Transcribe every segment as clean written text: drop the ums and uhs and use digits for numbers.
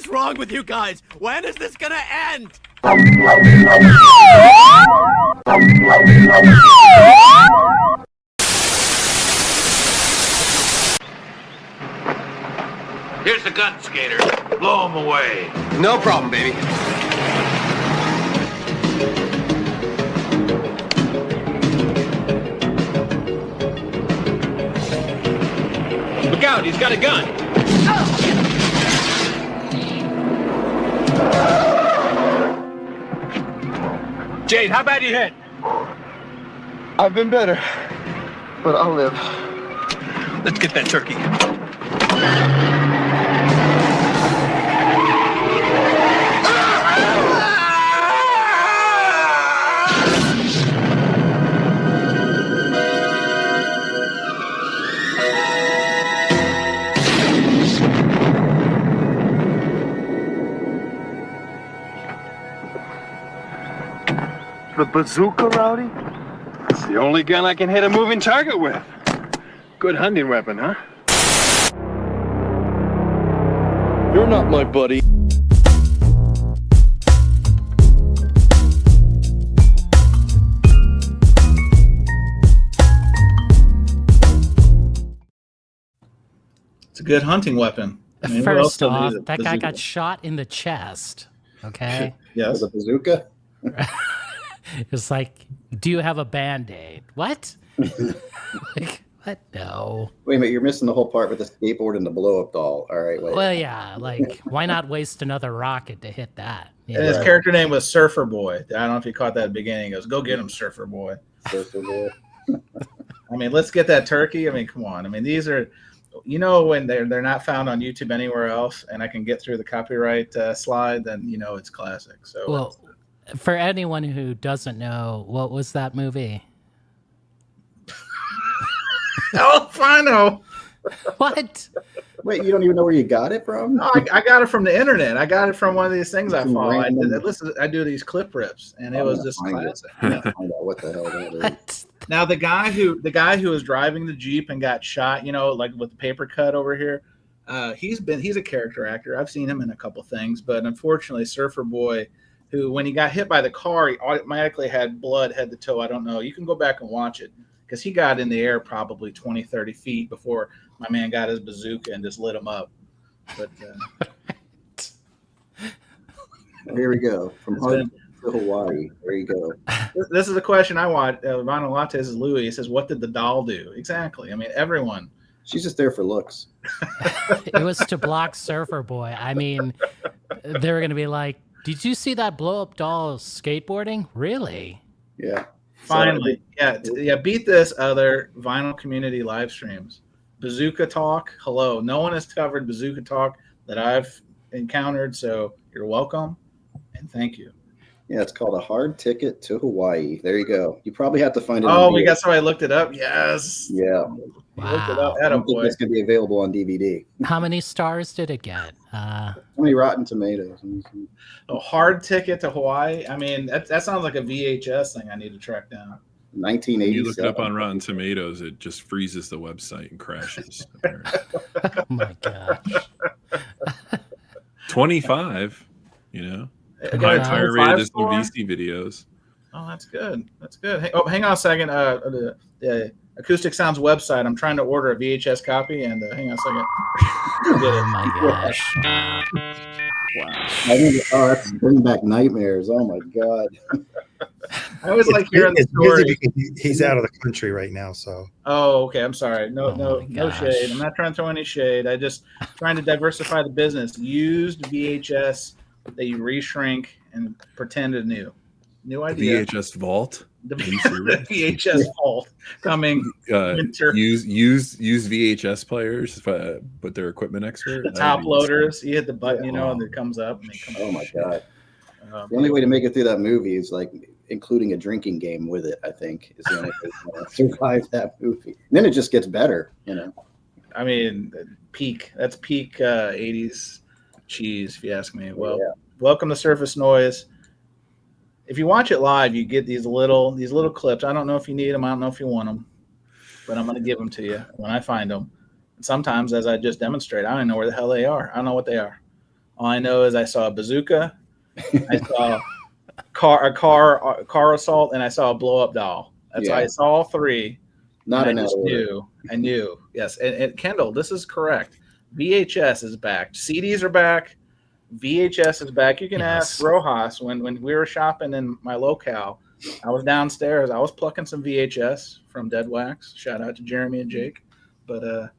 is wrong with you guys? When is this gonna end? Here's the gun, skater. Blow him away. No problem, baby. Look out, he's got a gun. Jade, how bad you hit? I've been better, but I'll live. Let's get that turkey. The bazooka, Rowdy? It's the only gun I can hit a moving target with. Good hunting weapon, huh? You're not my buddy. It's a good hunting weapon. I mean, First off, that guy got shot in the chest. Okay. Yes. With a bazooka? It's like, do you have a Band-Aid? What? Like, what? No. Wait a minute, you're missing the whole part with the skateboard and the blow-up doll. All right, wait. Well, yeah, like, why not waste another rocket to hit that? You And his know? character name was Surfer Boy. I don't know if you caught that at the beginning. He goes, "Go get him, Surfer Boy." Surfer Boy. I mean, let's get that turkey. I mean, come on. I mean, these are, you know, when they're not found on YouTube anywhere else, and I can get through the copyright slide, then you know it's classic. So, Well, for anyone who doesn't know, what was that movie? oh, Fino. What? Wait, you don't even know where you got it from? No, I got it from the internet. I got it from one of these things I Some follow. random- I do these clip rips, and it was just classic. Yeah, find out what the hell that is. What? Now the guy who was driving the Jeep and got shot, you know, like with the paper cut over here, he's a character actor. I've seen him in a couple things, but unfortunately, Surfer Boy, who when he got hit by the car, he automatically had blood head to toe. I don't know. You can go back and watch it because he got in the air probably 20, 30 feet before my man got his bazooka and just lit him up. But Here we go. From Hawaii to Hawaii. There you go. this is a question I want. Vinyl Lattes is Louis. He says, "What did the doll do?" Exactly. I mean, everyone. She's just there for looks. It was to block Surfer Boy. I mean, they were going to be like, did you see that blow-up doll skateboarding? Really? Yeah. Finally, yeah. Beat this other vinyl community live streams. Bazooka Talk. Hello. No one has covered Bazooka Talk that I've encountered, so you're welcome and thank you. Yeah, it's called A Hard Ticket to Hawaii. There you go. You probably have to find it. Oh, on we DVD. got somebody looked it up. Yes. Yeah. You looked it up. I don't think Attaboy. it's going to be available on DVD. How many stars did it get? How many Rotten Tomatoes? A hard ticket to Hawaii. I mean, that sounds like a VHS thing I need to track down. 1987. When you look it up on Rotten Tomatoes, it just freezes the website and crashes. Oh my gosh. 25, you know, It got a higher 25 rated than some score? VC videos. Oh, that's good. That's good. Hang on a second. The Acoustic Sounds website. I'm trying to order a VHS copy, and hang on a second. Oh my gosh. Wow. That's bringing back nightmares. Oh my God. I always like hearing the It's busy story. because he's out of the country right now, so. Oh, okay. I'm sorry. No my gosh. shade. I'm not trying to throw any shade. I just trying to diversify the business. Used VHS that you reshrink and pretend is new. New idea. VHS Vault. The Are you serious? VHS vault coming winter. Use VHS players, but they're equipment expert. The top loaders. You hit the button, you know, and it comes up. And they come Oh my God. up. The only way to make it through that movie is like including a drinking game with it, I think, is the only way to survive that movie. And then it just gets better, you know. I mean, peak. That's peak 80s cheese, if you ask me. Well, welcome to Surface Noise. If you watch it live, you get these little clips. I don't know if you need them. I don't know if you want them, but I'm going to give them to you when I find them. And sometimes, as I just demonstrated, I don't know where the hell they are. I don't know what they are. All I know is I saw a bazooka, I saw a car assault, and I saw a blow up doll. That's Yeah. I saw all three. Not and in I that just order. I knew. Yes, and Kendall, this is correct. VHS is back. CDs are back. VHS is back. You can ask Yes. Rojas when we were shopping in my locale. I was downstairs. I was plucking some VHS from Dead Wax. Shout out to Jeremy and Jake. But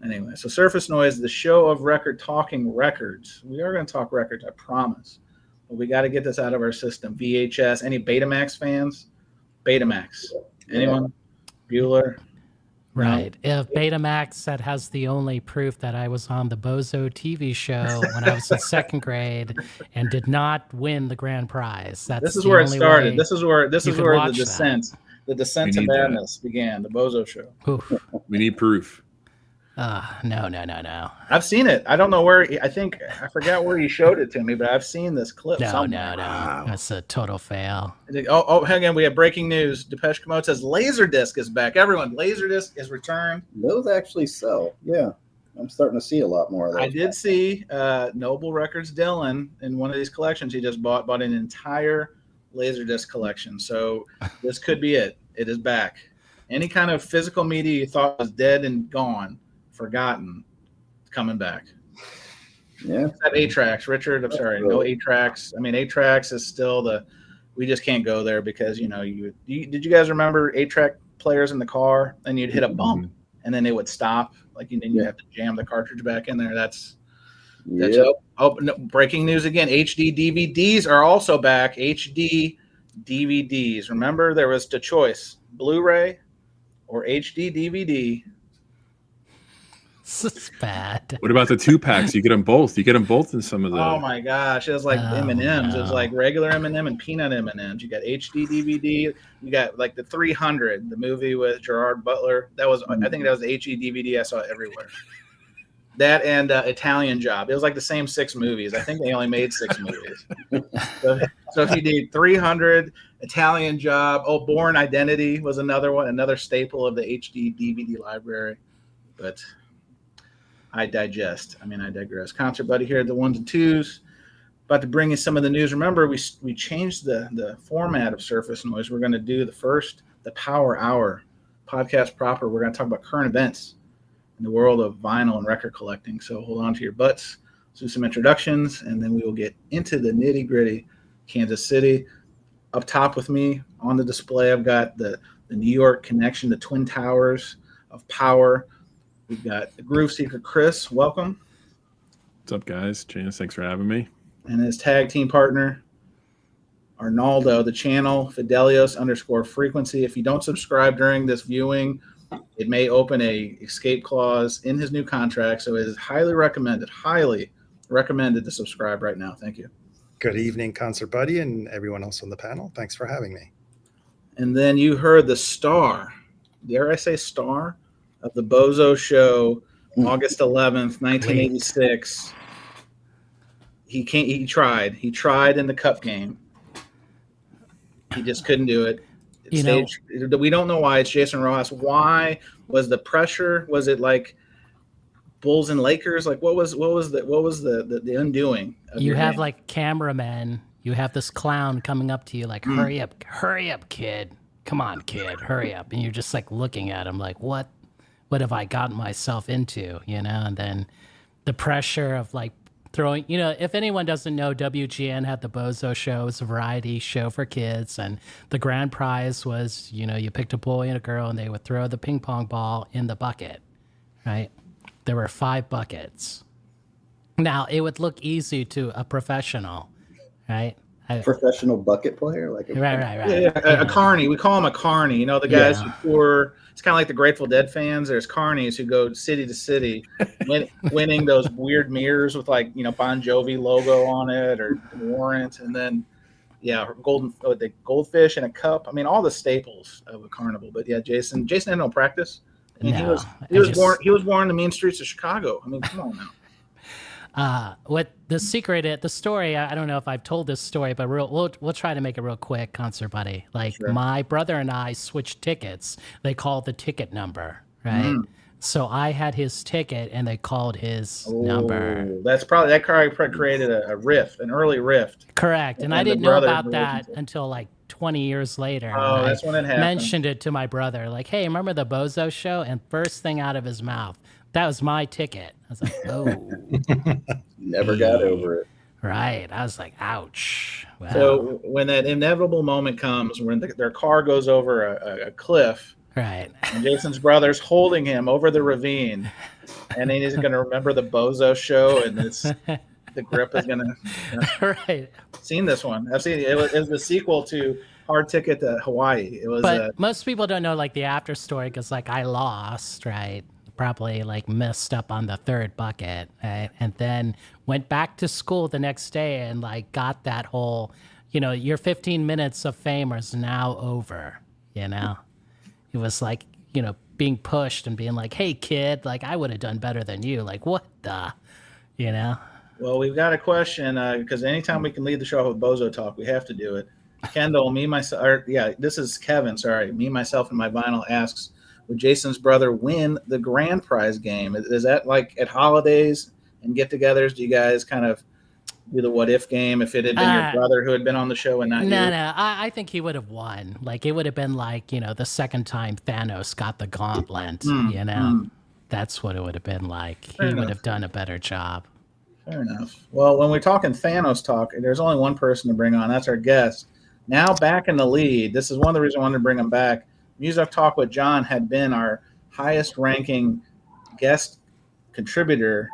anyway, so Surface Noise, the show of record talking records. We are going to talk records, I promise. But we got to get this out of our system. VHS. Any Betamax fans? Betamax. Anyone? Bueller? Right. If Betamax that has the only proof that I was on the Bozo TV show when I was in second grade and did not win the grand prize. That's This is the where it only started. way This is where you could the watch descent, the descent We to need that. madness began. The Bozo show. Oof. We need proof. No. I've seen it. I don't know where. I forgot where you showed it to me, but I've seen this clip. No. somewhere. That's a total fail. Hang on. We have breaking news. Depeche Mode says Laserdisc is back. Everyone, Laserdisc is returned. Those actually sell. Yeah. I'm starting to see a lot more of those. I did see Noble Records Dylan in one of these collections. He just bought an entire Laserdisc collection. So this could be it. It is back. Any kind of physical media you thought was dead and gone, forgotten, coming back. Yeah. Except 8-tracks, Richard. I'm sorry, no 8-tracks. I mean, 8-tracks is still we just can't go there because did you guys remember 8-track players in the car and you'd hit a bump and then they would stop, like then you have to jam the cartridge back in there. That's breaking news again. HD DVDs are also back. HD DVDs. Remember, there was the choice: Blu-ray or HD DVD. This is bad. What about the 2-packs? You get them both. You get them both in some of the. Oh my gosh, it was like M&Ms. It was like regular M&M and peanut M&Ms. You got HD DVD. You got like the 300, the movie with Gerard Butler. That was, I think that was the HD DVD. I saw it everywhere. That and Italian Job. It was like the same 6 movies. I think they only made 6 movies. So if you did 300, Italian Job. Oh, Born Identity was another one, another staple of the HD DVD library. But I digress. Concert Buddy here at the 1s and 2s. About to bring you some of the news. Remember, we changed the format of Surface Noise. We're going to do the Power Hour podcast proper. We're going to talk about current events in the world of vinyl and record collecting. So hold on to your butts. Let's do some introductions, and then we will get into the nitty-gritty. Kansas City. Up top with me on the display, I've got the New York connection, the Twin Towers of Power. We've got the Groove Seeker Chris. Welcome. What's up, guys? Chance, thanks for having me. And his tag team partner, Arnaldo, the channel, Fidelios_frequency. If you don't subscribe during this viewing, it may open a escape clause in his new contract. So it is highly recommended to subscribe right now. Thank you. Good evening, Concert Buddy, and everyone else on the panel. Thanks for having me. And then you heard the star, dare I say star, of the Bozo Show, August 11th, 1986. He tried in the cup game. He just couldn't do it. We don't know why. It's Jason Ross. Why was the pressure? Was it like Bulls and Lakers? Like what was the undoing? You have like cameramen. You have this clown coming up to you like, hurry up, kid. Come on, kid, hurry up. And you're just like looking at him like, what have I gotten myself into? And then the pressure of like throwing, if anyone doesn't know, WGN had the Bozo Show. It was a variety show for kids. And the grand prize was, you picked a boy and a girl and they would throw the ping pong ball in the bucket, right? There were 5 buckets. Now, it would look easy to a professional, right? Professional bucket player? Right. Yeah, a carny. We call him a carny. The guys who tour. It's kind of like the Grateful Dead fans. There's carnies who go city to city, winning those weird mirrors with like Bon Jovi logo on it or Warrant, and then the goldfish in a cup. I mean, all the staples of a carnival. But yeah, Jason had no practice. I mean, he was born in the mean streets of Chicago. I mean, come on now. What the secret, the story, I don't know if I've told this story, but we'll try to make it real quick, Concert Buddy. Like, my brother and I switched tickets. They call it the ticket number, right? So I had his ticket, and they called his number. That's probably that car created a rift, an early rift. Correct, and I the didn't know brother's about that relationship. until like 20 years later. Oh, And that's when it happened. mentioned it to my brother, like, "Hey, remember the Bozo show?" And first thing out of his mouth, "That was my ticket." I was like, "Oh." Never got over it. Right. I was like, "Ouch." Wow. So when that inevitable moment comes, when their car goes over a cliff, right. and Jason's brother's holding him over the ravine, and then he's going to remember the Bozo show, and the grip is going to. Right. Seen this one? I've seen it. It was the sequel to Hard Ticket to Hawaii. It was. But most people don't know like the after story because like I lost, right? Probably like messed up on the third bucket, right? And then went back to school the next day and like got that whole, your 15 minutes of fame is now over, It was like, being pushed and being like, "Hey kid, like I would have done better than you." Like, what the, Well, we've got a question because anytime we can lead the show off with Bozo talk, we have to do it. Kendall, this is Kevin. Sorry, me, myself, and my vinyl asks, would Jason's brother win the grand prize game? Is that like at holidays and get-togethers? Do you guys kind of do the what if game if it had been your brother who had been on the show and not you? No. I think he would have won. Like it would have been like the second time Thanos got the gauntlet. That's what it would have been like. He would have done a better job. Fair enough. Well, when we're talking Thanos talk, there's only one person to bring on. That's our guest. Now back in the lead. This is one of the reasons I wanted to bring him back. Music Talk with John had been our highest ranking guest contributor.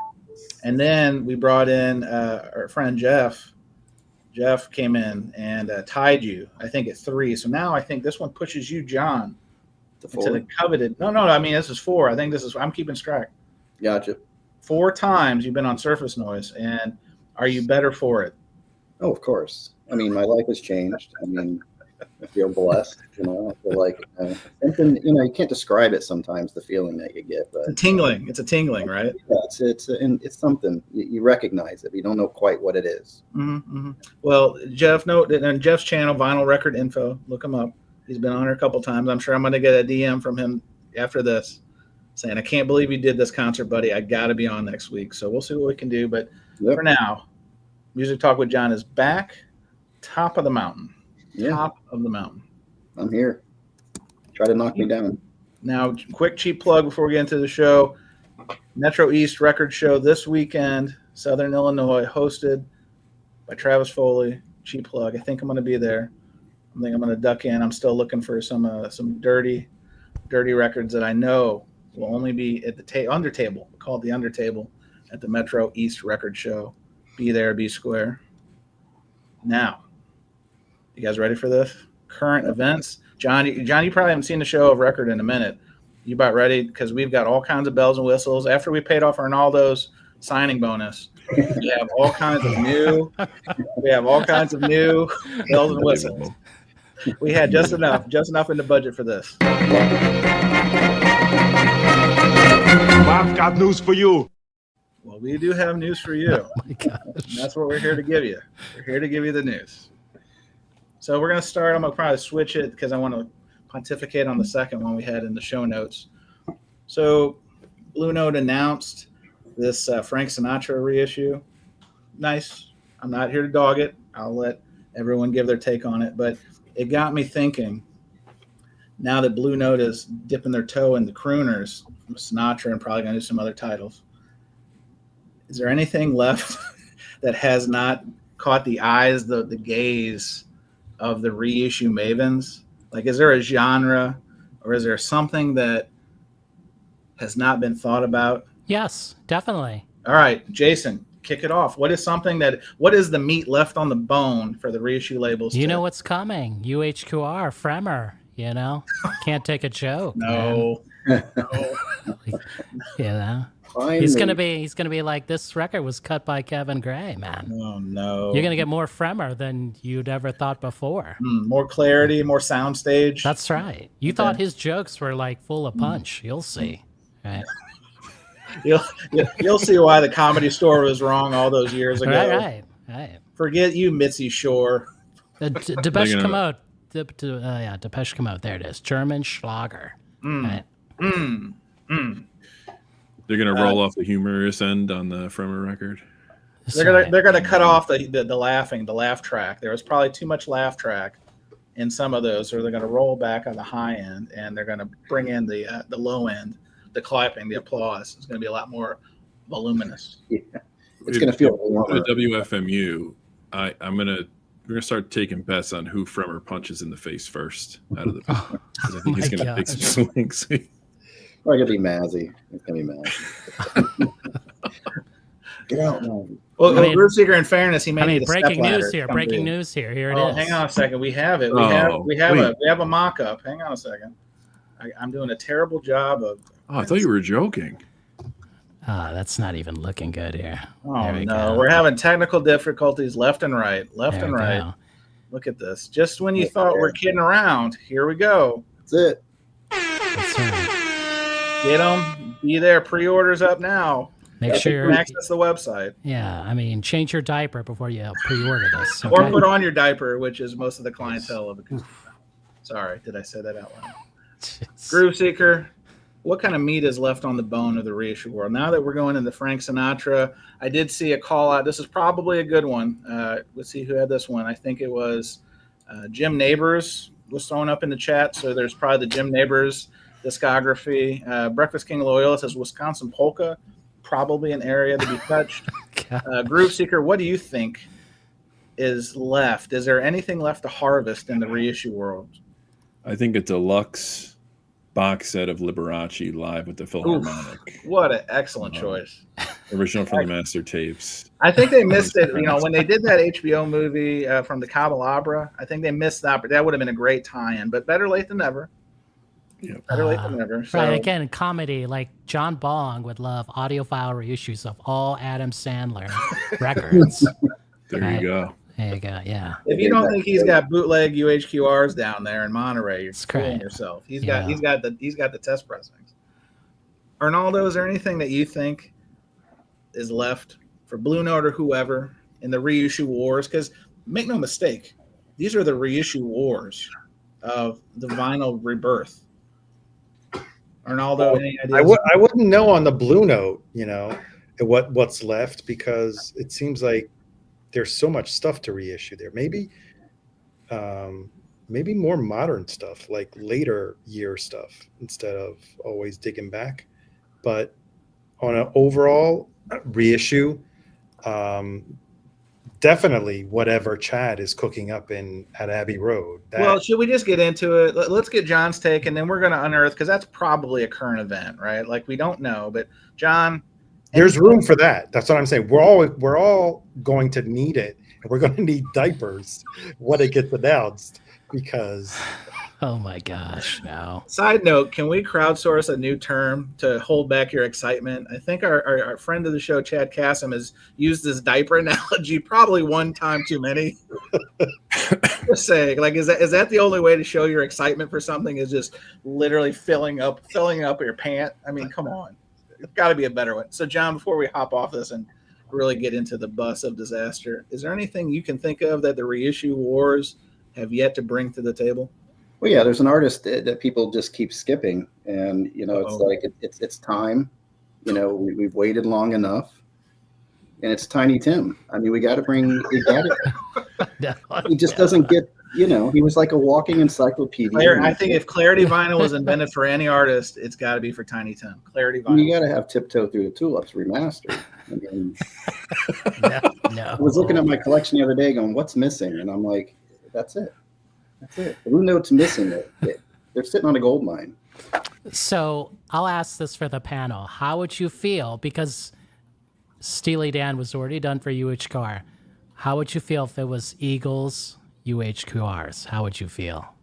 And then we brought in our friend Jeff. Jeff came in and tied you, I think, at 3. So now I think this one pushes you, John, to the coveted. No. I mean, this is 4. I think I'm keeping track. Gotcha. 4 times you've been on Surface Noise. And are you better for it? Oh, of course. I mean, my life has changed. I mean, I feel blessed. I feel like something. You can't describe it sometimes. The feeling that you get, but it's a tingling, right? Yeah, it's something you recognize it. But you don't know quite what it is. Mm-hmm. Well, Jeff, on Jeff's channel, Vinyl Record Info. Look him up. He's been on here a couple times. I'm sure I'm going to get a DM from him after this, saying, "I can't believe you did this concert, buddy. I got to be on next week." So we'll see what we can do. But for now, Music Talk with John is back, top of the mountain. Yeah. Top of the mountain. I'm here. Try to knock me down. Now, quick cheap plug before we get into the show. Metro East Record Show this weekend, Southern Illinois, hosted by Travis Foley. Cheap plug. I think I'm going to be there. I think I'm going to duck in. I'm still looking for some dirty records that I know will only be at the undertable, called the undertable, at the Metro East Record Show. Be there, be square. Now, you guys ready for this? Current events. John, you probably haven't seen the show of record in a minute. You about ready? Because we've got all kinds of bells and whistles. After we paid off Arnaldo's signing bonus, we have all kinds of new bells and whistles. We had just enough in the budget for this. I've got news for you. Well, we do have news for you. Oh my gosh. And that's what we're here to give you. We're here to give you the news. So we're going to start. I'm going to probably switch it because I want to pontificate on the second one we had in the show notes. So Blue Note announced this Frank Sinatra reissue. Nice. I'm not here to dog it. I'll let everyone give their take on it. But it got me thinking, now that Blue Note is dipping their toe in the crooners, Sinatra and probably going to do some other titles, is there anything left that has not caught the eyes, the gaze of the reissue mavens? Like, is there a genre or is there something that has not been thought about? Yes, definitely. All right, Jason, kick it off. What is the meat left on the bone for the reissue labels? You know what's coming. UHQR, Fremer, Can't take a joke. No. Finally. He's gonna be like, this record was cut by Kevin Gray, man. Oh no! You're gonna get more Fremer than you'd ever thought before. More clarity, more soundstage. That's right. You thought his jokes were like full of punch. You'll see. Right. You'll see why the Comedy Store was wrong all those years ago. Right. Forget you, Mitzi Shore. Depeche Mode. Depeche Mode. There it is. German Schlager. Right. They're gonna roll off the humorous end on the Fremer record. They're gonna cut off the laugh track. There was probably too much laugh track in some of those, or they're gonna roll back on the high end and they're gonna bring in the low end, the clapping, the applause. It's gonna be a lot more voluminous. Yeah. It's gonna feel warmer. At WFMU, we're gonna start taking bets on who Fremer punches in the face first out of the people. I think he's gonna take some swings. Or gonna be Mazzy. It's gonna be Mazzy. Get out, Mazzy. Well, Groove Seeker, in fairness, he made breaking news here. Breaking news here. Here it is. Hang on a second. We have it. We have a mock-up. Hang on a second. I'm doing a terrible job of. Oh, I thought you were joking. That's not even looking good here. Oh no, we're having technical difficulties left and right. Go. Look at this. Just when you thought we're kidding around, here we go. That's it. That's right. Get them. Be there. Pre-orders up now. Make sure you can access the website. Yeah, I mean, change your diaper before you pre-order this. Okay? Or put on your diaper, which is most of the clientele of it. Sorry, did I say that out loud? Groove Seeker, what kind of meat is left on the bone of the reissue world? Now that we're going into Frank Sinatra, I did see a call out. This is probably a good one. Let's see who had this one. I think it was Jim Neighbors was thrown up in the chat. So there's probably the Jim Neighbors discography. Breakfast King Loyola says Wisconsin Polka, probably an area to be touched. Groove Seeker, what do you think is left? Is there anything left to harvest in the reissue world? I think a deluxe box set of Liberace live with the Philharmonic. Oof, what an excellent choice. Original from the master tapes. I think they missed it. When they did that HBO movie from the Caballabra, I think they missed that. But that would have been a great tie-in. But better late than never. Yeah. Better late than never. So. Right. Again, comedy, like John Bong would love audiophile reissues of all Adam Sandler records. There you go. There you go. Yeah. If you don't think he's got bootleg UHQRs down there in Monterey, you're fooling yourself. He's got the test pressings. Arnaldo, is there anything that you think is left for Blue Note or whoever in the reissue wars? Because make no mistake, these are the reissue wars of the vinyl rebirth. Arnaldo, any ideas? I wouldn't know on the Blue Note, what's left, because it seems like there's so much stuff to reissue there. Maybe more modern stuff, like later year stuff, instead of always digging back. But on an overall reissue, definitely whatever Chad is cooking up at Abbey Road. Well, should we just get into it? Let's get John's take, and then we're going to unearth, because that's probably a current event, right? Like, we don't know, but John, there's room for that. That's what I'm saying. We're all going to need it, and we're going to need diapers when it gets announced, because. Oh my gosh! No. Side note: can we crowdsource a new term to hold back your excitement? I think our friend of the show, Chad Kassem, has used this diaper analogy probably one time too many. Just saying, like, is that the only way to show your excitement for something? Is just literally filling up your pant? I mean, come on. It's got to be a better one. So, John, before we hop off this and really get into the bus of disaster, is there anything you can think of that the reissue wars have yet to bring to the table? Well, yeah, there's an artist that people just keep skipping, and it's like it's time. We've waited long enough, and it's Tiny Tim. I mean, we got to bring. He just doesn't get. He was like a walking encyclopedia. I think if Clarity Vinyl was invented for any artist, it's got to be for Tiny Tim. Clarity Vinyl. You got to have Tiptoe Through the Tulips remastered. I mean, no. I was looking at my collection the other day, going, "What's missing?" And I'm like, "That's it. That's it. Blue Note's missing it. They're sitting on a gold mine." So I'll ask this for the panel: how would you feel, because Steely Dan was already done for UHQR? How would you feel if it was Eagles UHQRs? How would you feel?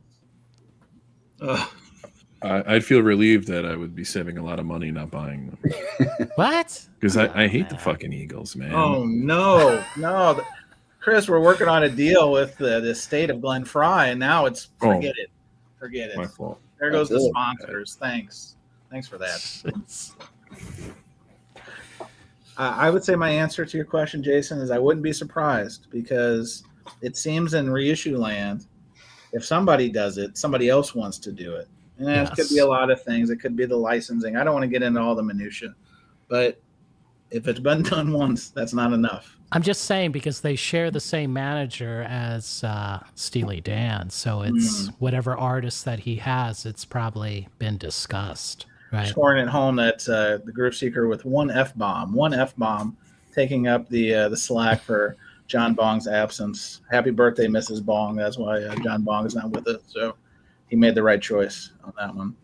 I'd feel relieved that I would be saving a lot of money not buying them. What? Because I hate the fucking Eagles, man. Oh no. Chris, we're working on a deal with the state of Glen Fry, and now it's forget it. My fault. There goes the sponsors. Thanks for that. I would say my answer to your question, Jason, is I wouldn't be surprised, because it seems in reissue land, if somebody does it, somebody else wants to do it. And it could be a lot of things. It could be the licensing. I don't want to get into all the minutia. But if it's been done once, that's not enough. I'm just saying because they share the same manager as Steely Dan, so it's whatever artist that he has, it's probably been discussed, right? Scoring it home that the Groove Seeker with one F-bomb, taking up the slack for John Bong's absence. Happy birthday, Mrs. Bong. That's why John Bong is not with us. So he made the right choice on that one.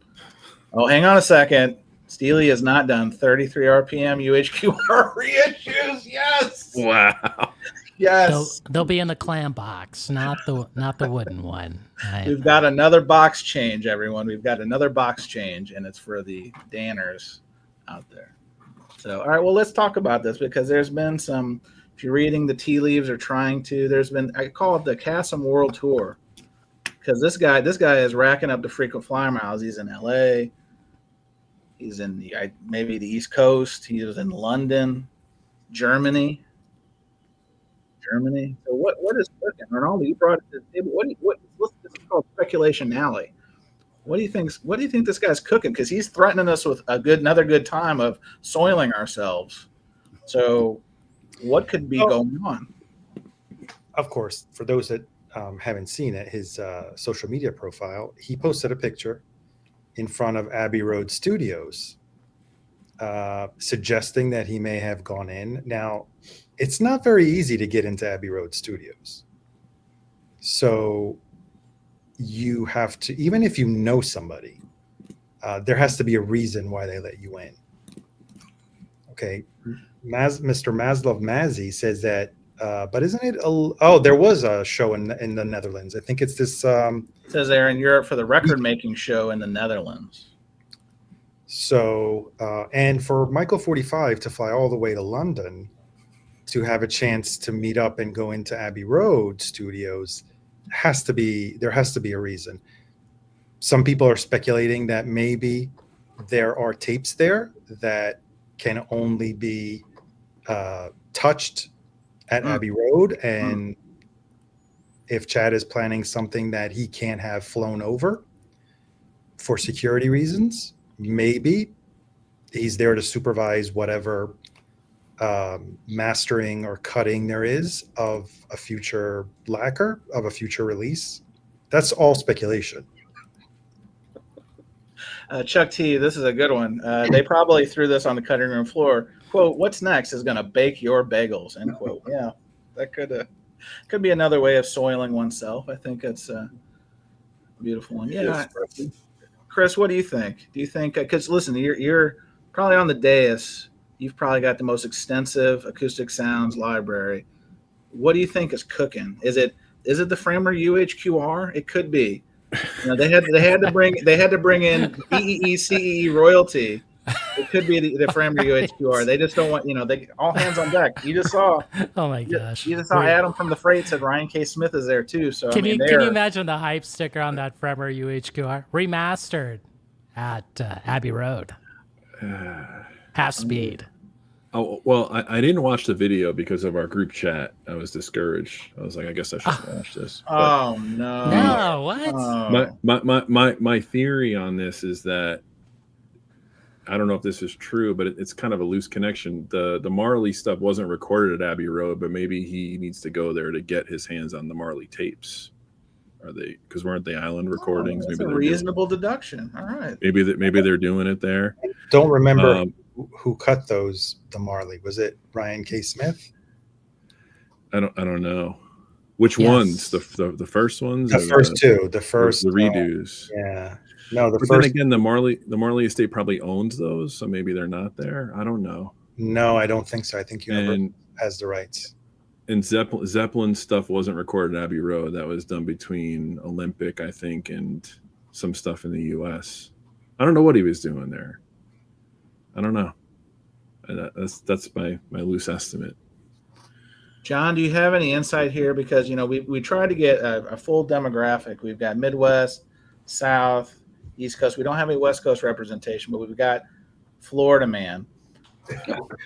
Oh, hang on a second. Steely is not done. 33 RPM UHQR reissues. Yes. Wow. Yes. They'll be in the clam box, not the wooden one. Right? We've got another box change, everyone. We've got another box change, and it's for the Danners out there. So, all right, well, let's talk about this because there's been some, if you're reading the tea leaves or trying to, there's been, I call it the Chasm World Tour because this guy is racking up the frequent flyer miles. He's in LA. He's in maybe the East Coast. He was in London, Germany. So what is cooking? Ronaldo, you brought it to the table. This is called Speculation Alley. What do you think this guy's cooking? Because he's threatening us with another good time of soiling ourselves. So what could be going on? Of course, for those that haven't seen it, his social media profile, he posted a picture in front of Abbey Road Studios, suggesting that he may have gone in. Now, it's not very easy to get into Abbey Road Studios. So you have to, even if you know somebody, there has to be a reason why they let you in. Okay. Mr. Maslov Mazzy says that, but isn't it? There was a show in the Netherlands. I think it's this. It says they're in Europe for the record-making show in the Netherlands. So, and for Michael 45 to fly all the way to London to have a chance to meet up and go into Abbey Road Studios, there has to be a reason. Some people are speculating that maybe there are tapes there that can only be touched at Abbey Road, and if Chad is planning something that he can't have flown over for security reasons, maybe he's there to supervise whatever mastering or cutting there is of a future lacquer, of a future release. That's all speculation. Chuck T, this is a good one. They probably threw this on the cutting room floor. Quote, "What's next is going to bake your bagels," end quote. Yeah, that could be another way of soiling oneself. I think it's a beautiful one. Yeah. Chris, what do you think? Do you think, because listen, you're probably on the dais. You've probably got the most extensive acoustic sounds library. What do you think is cooking? Is it the Framer UHQR? It could be. You know, they had to bring in BEE CEE royalty. It could be the Framer UHQR. They just don't want, they all hands on deck. You just saw. Oh my gosh! You just saw Adam from the Freight said Ryan K. Smith is there too. So can you imagine the hype sticker on that Framer UHQR remastered at Abbey Road, half speed? Oh, well, I didn't watch the video because of our group chat. I was discouraged. I was like, I guess I should watch this. Oh no! No, what? My theory on this is that I don't know if this is true, but it's kind of a loose connection. The Marley stuff wasn't recorded at Abbey Road, but maybe he needs to go there to get his hands on the Marley tapes. Are they? Because weren't they island recordings? That's maybe a reasonable deduction. All right. Maybe they're doing it there. Don't remember who cut those. The Marley, was it Ryan K. Smith? I don't know. Which ones? The first ones? The first two. The first the redos. Yeah. No, but then again, the Marley estate probably owns those, so maybe they're not there. I don't know. No, I don't think so. I think Universal has the rights. And Zeppelin stuff wasn't recorded at Abbey Road. That was done between Olympic, I think, and some stuff in the U.S. I don't know what he was doing there. I don't know. That's my loose estimate. John, do you have any insight here? Because we try to get a full demographic. We've got Midwest, South, East Coast. We don't have any West Coast representation, but we've got Florida man.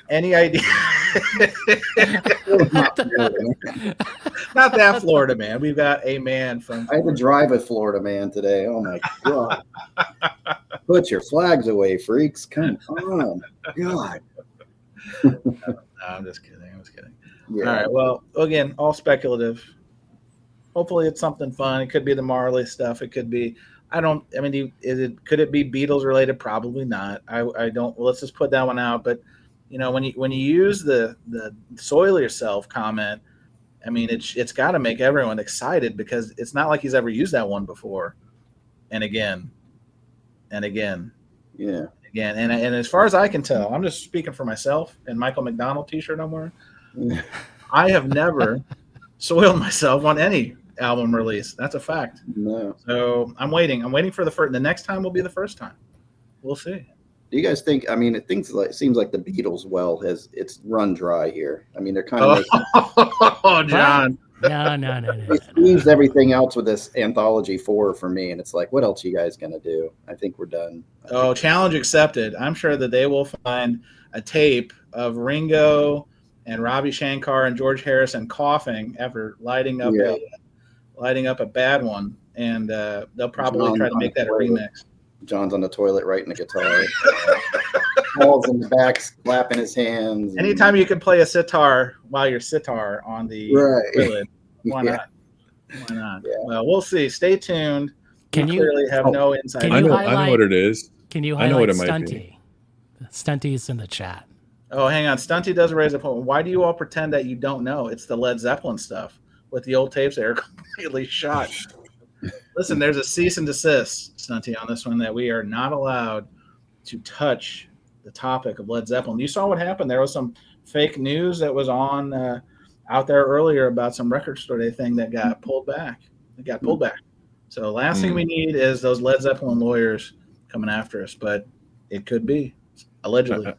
Any idea? Not that Florida man. We've got a man from. I had to drive a Florida man today. Oh my god! Put your flags away, freaks! Come on, God. No, I'm just kidding. Yeah. All right. Well, again, all speculative. Hopefully, it's something fun. It could be the Marley stuff. It could be. I mean, could it be Beatles related? Probably not. I don't. Well, let's just put that one out. But when you use the soil yourself comment, I mean, it's got to make everyone excited because it's not like he's ever used that one before, and again, and again. Yeah. Again, and as far as I can tell, I'm just speaking for myself and Michael McDonald T-shirt I'm wearing. I have never soiled myself on any album release. That's a fact. No. So I'm waiting. I'm waiting for the next time will be the first time. We'll see. Do you guys think? I mean, it seems like the Beatles it's run dry here. I mean, they're kind of oh, John. No. They squeezed everything else with this anthology for me, and it's like, what else are you guys gonna do? I think we're done. Challenge accepted. I'm sure that they will find a tape of Ringo and Ravi Shankar and George Harrison coughing after lighting up a bad one, and they'll probably try to make that a remix. John's on the toilet writing a guitar. Paul's in the back slapping his hands. Anytime you can play a sitar while you're sitar on the toilet, why not? Why not? Yeah. Well, we'll see. Stay tuned. Can you clearly have no insight? I know what it is. Can you I know what highlight it might be. Stunty's in the chat. Oh, hang on. Stunty does raise a point. Why do you all pretend that you don't know? It's the Led Zeppelin stuff with the old tapes that are completely shot. Listen, there's a cease and desist, Stunty, on this one that we are not allowed to touch the topic of Led Zeppelin. You saw what happened. There was some fake news that was on out there earlier about some record store day thing that got pulled back. It got pulled back. So the last thing we need is those Led Zeppelin lawyers coming after us, but it could be, allegedly.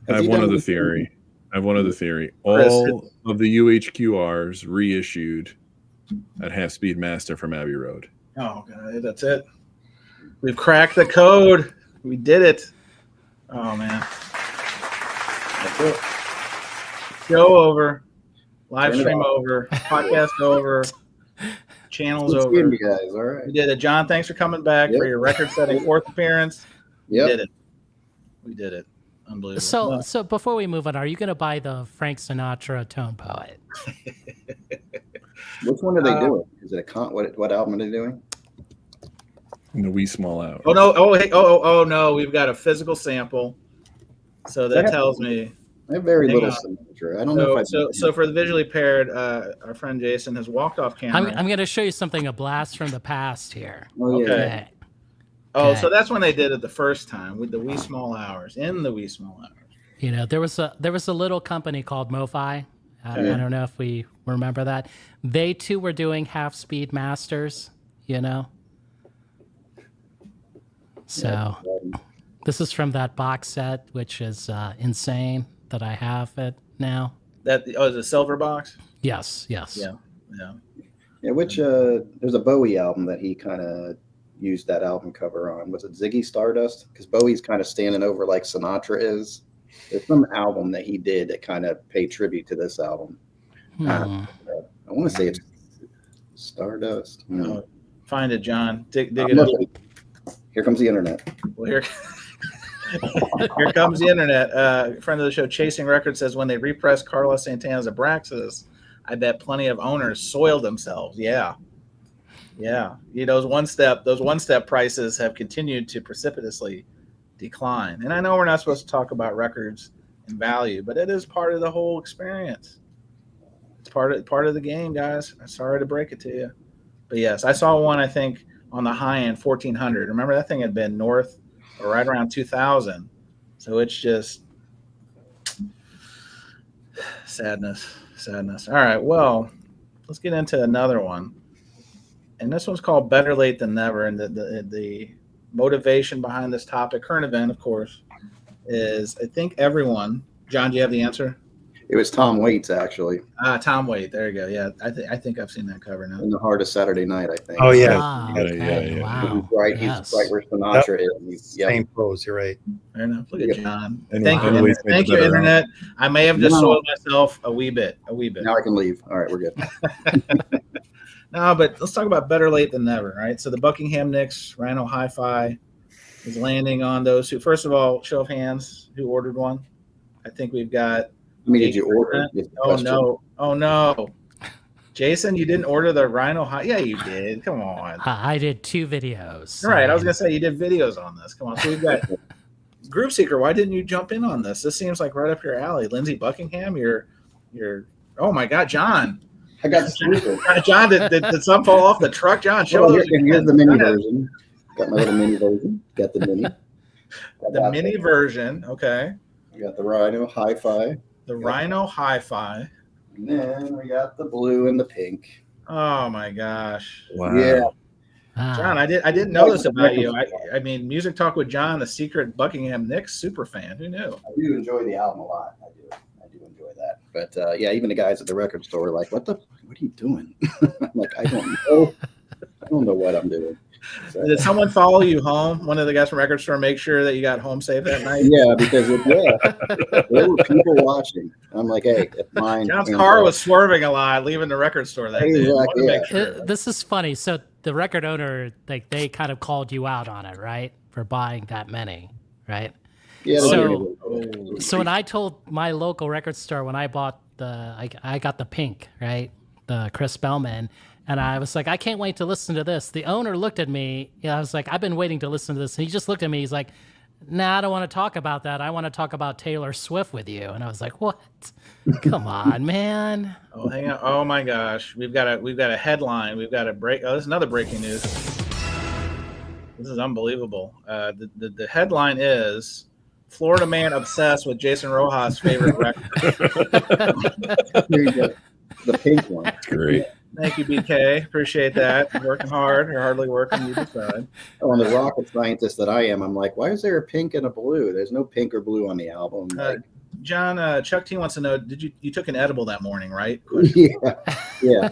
I have one other theory. All of the UHQRs reissued at Half Speed Master from Abbey Road. Oh, God, that's it. We've cracked the code. We did it. Oh, man. That's it. Show over. Live stream over. Podcast over. Channels over. You guys, all right. We did it. John, thanks for coming back for your record-setting fourth appearance. We did it. We did it. Unbelievable. So before we move on, are you going to buy the Frank Sinatra Tone Poet? Which one are they doing? Is it what album are they doing? In the wee small hour. Oh no! Oh no! We've got a physical sample. So that tells me I have very little Sinatra. I don't know if So for the visually impaired, our friend Jason has walked off camera. I'm going to show you something, a blast from the past here. Oh, yeah. Okay. Oh, so that's when they did it the first time with the wee small hours. In the wee small hours. There was a little company called MoFi. I don't know if we remember that. They too were doing Half Speed Masters. So this is from that box set, which is insane that I have it now. Is it a silver box? Yes. Yeah. Which there's a Bowie album that he kind of used that album cover on. Was it Ziggy Stardust? Because Bowie's kind of standing over like Sinatra is. There's some album that he did that kind of paid tribute to this album. I want to say it's Stardust. Find it, John. Dig it up. Here comes the internet. Well, here comes the internet. Friend of the show, Chasing Records, says when they repressed Carlos Santana's Abraxas, I bet plenty of owners soiled themselves. Yeah. Those one step prices have continued to precipitously decline. And I know we're not supposed to talk about records and value, but it is part of the whole experience. It's part of the game, guys. I'm sorry to break it to you, but yes, I saw one. I think on the high end, 1,400. Remember that thing had been north or right around 2,000. So it's just sadness. All right, well, let's get into another one. And this one's called Better Late Than Never. And the motivation behind this topic, current event, of course, is I think everyone. John, do you have the answer? It was Tom Waits, actually. Tom Waits. There you go. Yeah, I think I've seen that cover now. In the Heart of Saturday Night, I think. Oh, yeah. Okay. Wow. He's right where Sinatra is. Same pose, you're right. Fair enough. Look at John. And Thank you, Internet. I may have just soiled myself a wee bit. Now I can leave. All right, we're good. No, but let's talk about Better Late Than Never, right? So the Buckingham Nicks Rhino Hi-Fi is landing on those who, first of all, show of hands, who ordered one. I think we've got. I mean, did you order? Oh no! Oh no! Jason, you didn't order the Rhino High? Yeah, you did. Come on. I did 2 videos. Right. I was gonna say you did videos on this. Come on. So we've got Group Seeker. Why didn't you jump in on this? This seems like right up your alley. Lindsey Buckingham. You're. Oh my God, John. I got the sweeper. John, did some fall off the truck? John, show Well, us. here's the mini version. Got my little mini version. Got the mini. The mini version. Okay. We got the Rhino Hi-Fi. The Rhino Hi-Fi. And then we got the blue and the pink. Oh my gosh. Wow. Yeah. John, I didn't know this about you. I mean, Music Talk with John, the secret Buckingham Nicks super fan. Who knew? I do enjoy the album a lot. I do enjoy that. But yeah, even the guys at the record store are like, what are you doing? I'm like, I don't know. I don't know what I'm doing. So, did someone follow you home? One of the guys from record store make sure that you got home safe that night? Yeah, because there were people watching. I'm like, hey, if mine. John's car was swerving a lot, leaving the record store that day. Yeah. Sure. This is funny. So the record owner, like, they kind of called you out on it, right? For buying that many, right? Yeah. So when I told my local record store, when I bought I got the pink, right? The Chris Spellman. And I was like, I can't wait to listen to this. The owner looked at me. I was like, I've been waiting to listen to this. And he just looked at me. He's like, nah, I don't want to talk about that. I want to talk about Taylor Swift with you. And I was like, what? Come on, man. Oh, hang on. Oh my gosh. We've got a headline. We've got a break. Oh, this is another breaking news. This is unbelievable. The headline is Florida man obsessed with Jason Rojas' favorite record. Here you go. The pink one. Great. Thank you, BK. Appreciate that. Working hard or hardly working, you decide. On the rocket scientist that I am, I'm like, why is there a pink and a blue? There's no pink or blue on the album. John, Chuck T wants to know, you took an edible that morning, right? Yeah. Yeah,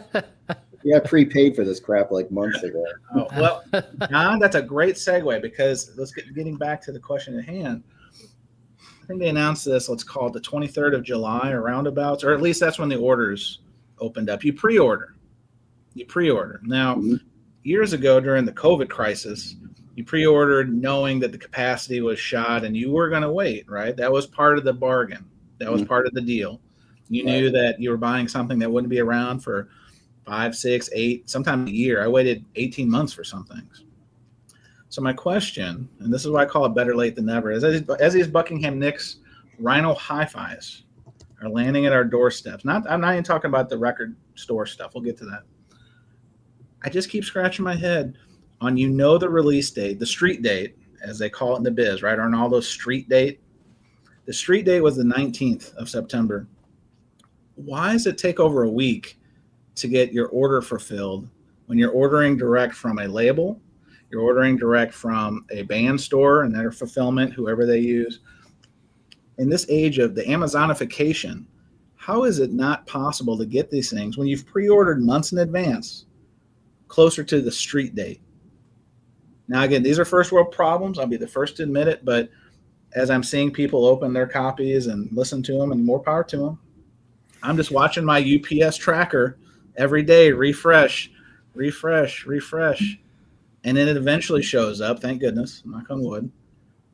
I prepaid for this crap like months ago. Oh, well, John, that's a great segue because getting back to the question at hand. I think they announced this, let's call it the 23rd of July or roundabouts, or at least that's when the orders opened up. You pre-order. Now, years ago during the COVID crisis, you pre-ordered knowing that the capacity was shot and you were going to wait, right? That was part of the bargain. That was part of the deal. You knew that you were buying something that wouldn't be around for 5, 6, 8, sometimes a year. I waited 18 months for some things. So my question, and this is why I call it better late than never, is as these Buckingham Nicks Rhino Hi-Fis are landing at our doorsteps. I'm not even talking about the record store stuff. We'll get to that. I just keep scratching my head on, the release date, the street date, as they call it in the biz, right? Arnaldo's street date. The street date was the 19th of September. Why does it take over a week to get your order fulfilled when you're ordering direct from a label, you're ordering direct from a band store and their fulfillment, whoever they use? In this age of the Amazonification, how is it not possible to get these things when you've pre-ordered months in advance, closer to the street date? Now, again, these are first world problems. I'll be the first to admit it, but as I'm seeing people open their copies and listen to them, and more power to them, I'm just watching my UPS tracker every day, refresh, and then it eventually shows up. Thank goodness, knock on wood.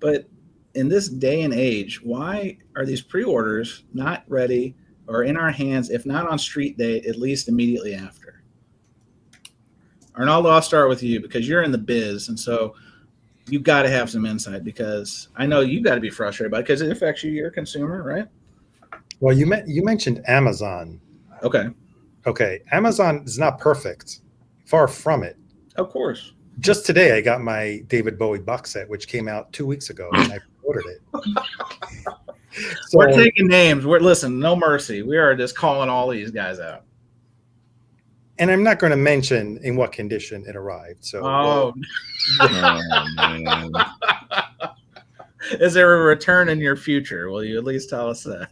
But in this day and age, why are these pre-orders not ready or in our hands, if not on street date, at least immediately after? Arnaldo, I'll start with you because you're in the biz, and so you've got to have some insight because I know you've got to be frustrated about it because it affects you. You're a consumer, right? Well, you mentioned Amazon. Okay. Amazon is not perfect. Far from it. Of course. Just today, I got my David Bowie box set, which came out 2 weeks ago, and I ordered it. So, we're taking names. Listen, no mercy. We are just calling all these guys out. And I'm not going to mention in what condition it arrived. So, oh man. Is there a return in your future? Will you at least tell us that?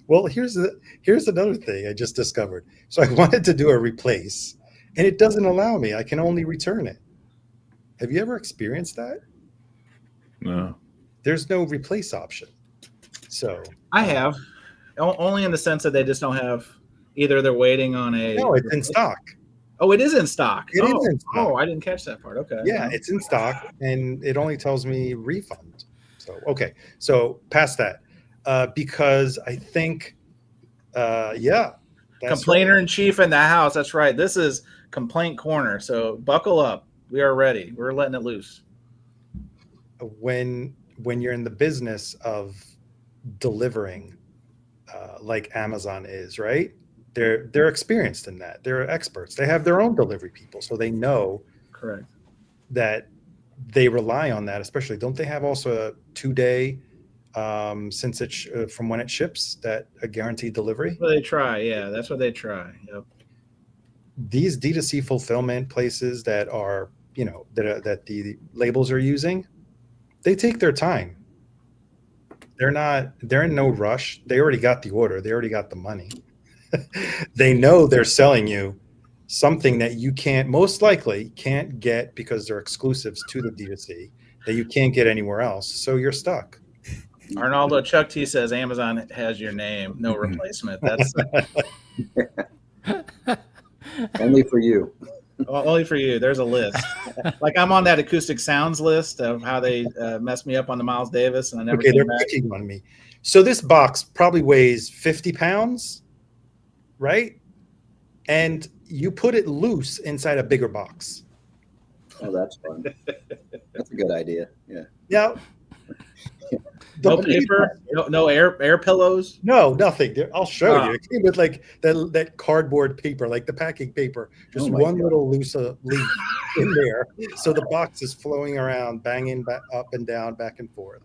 Well, here's another thing I just discovered. So I wanted to do a replace, and it doesn't allow me. I can only return it. Have you ever experienced that? No. There's no replace option. So I have, only in the sense that they just don't have. Either they're waiting on a. No, it's in stock. Oh, it is in stock. It is in stock. Oh, I didn't catch that part. Okay. Yeah, it's in stock, and it only tells me refund. So okay. So past that, because I think, yeah. Complainer in chief in the house. That's right. This is Complaint Corner. So buckle up. We are ready. We're letting it loose. When you're in the business of delivering, like Amazon is, right? They're experienced in that. They're experts. They have their own delivery people, so they know. Correct. That they rely on that, especially. Don't they have also a 2-day since it's from when it ships, that a guaranteed delivery? That's what they try. Yeah, that's what they try. Yep. These D2C fulfillment places that are, that the labels are using, they take their time. They're in no rush. They already got the order. They already got the money. They know they're selling you something that you most likely can't get because they're exclusives to the D2C that you can't get anywhere else. So you're stuck. Arnaldo Chuck T says Amazon has your name, no replacement. That's Only for you. Only for you. There's a list. Like I'm on that acoustic sounds list of how they messed me up on the Miles Davis, and I never. Okay, they're picking on me. So this box probably weighs 50 pounds, right? And you put it loose inside a bigger box. Oh, that's fun. That's a good idea. Yeah. Yeah. No paper, no air pillows. No, nothing. I'll show you. It came with like that cardboard paper, like the packing paper, just one little loose leaf in there. So the box is flowing around, banging up and down, back and forth.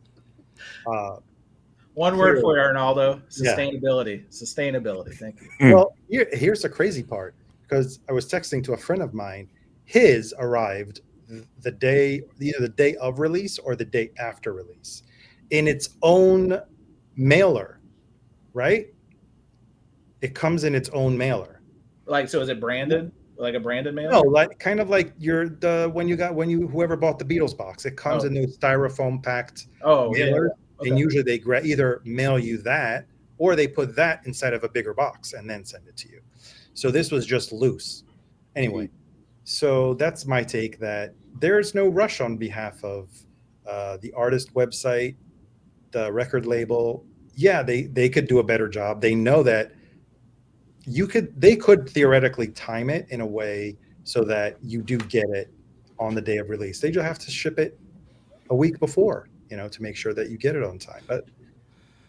One word for you, Arnaldo: sustainability. Yeah. Sustainability. Thank you. Well, here's the crazy part, because I was texting to a friend of mine. His arrived either the day of release or the day after release, in its own mailer, right? It comes in its own mailer. Like, so is it branded? Like a branded mailer? No, like kind of like whoever bought the Beatles box. It comes in those styrofoam packed mailers. Yeah. Okay. And usually they either mail you that, or they put that inside of a bigger box and then send it to you. So this was just loose. Anyway, so that's my take, that there's no rush on behalf of the artist website, the record label. Yeah, they could do a better job. They know that they could theoretically time it in a way so that you do get it on the day of release. They just have to ship it a week before, to make sure that you get it on time. But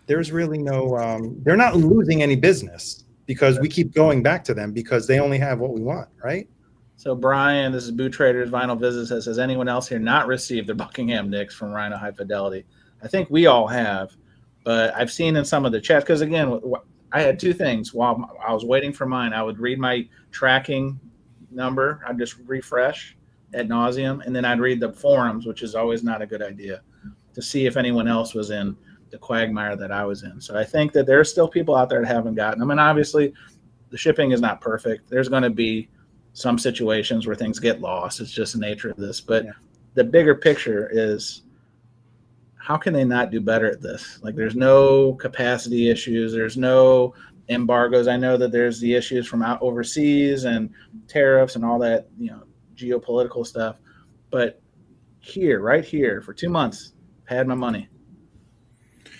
there's really no, they're not losing any business, because we keep going back to them because they only have what we want, right? So Brian, this is Boot Traders Vinyl Visits, has anyone else here not received their Buckingham Nicks from Rhino High Fidelity? I think we all have, but I've seen in some of the chats, because again, I had two things while I was waiting for mine. I would read my tracking number. I'd just refresh ad nauseum, and then I'd read the forums, which is always not a good idea, to see if anyone else was in the quagmire that I was in. So I think that there are still people out there that haven't gotten them. And obviously the shipping is not perfect. There's going to be some situations where things get lost. It's just the nature of this. But the bigger picture is, how can they not do better at this? Like, there's no capacity issues. There's no embargoes. I know that there's the issues from out overseas and tariffs and all that, geopolitical stuff. But right here, for 2 months, had my money.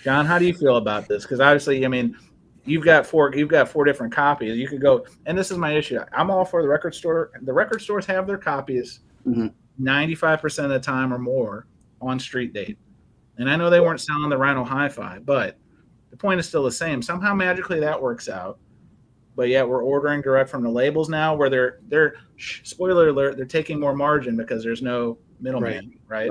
John, how do you feel about this? Because obviously, you've got four different copies. You could go, and this is my issue. I'm all for the record store. The record stores have their copies 95% of the time or more on street date. And I know they weren't selling the Rhino Hi-Fi, but the point is still the same. Somehow magically that works out. But yet we're ordering direct from the labels now, where they're spoiler alert, they're taking more margin because there's no middleman, right?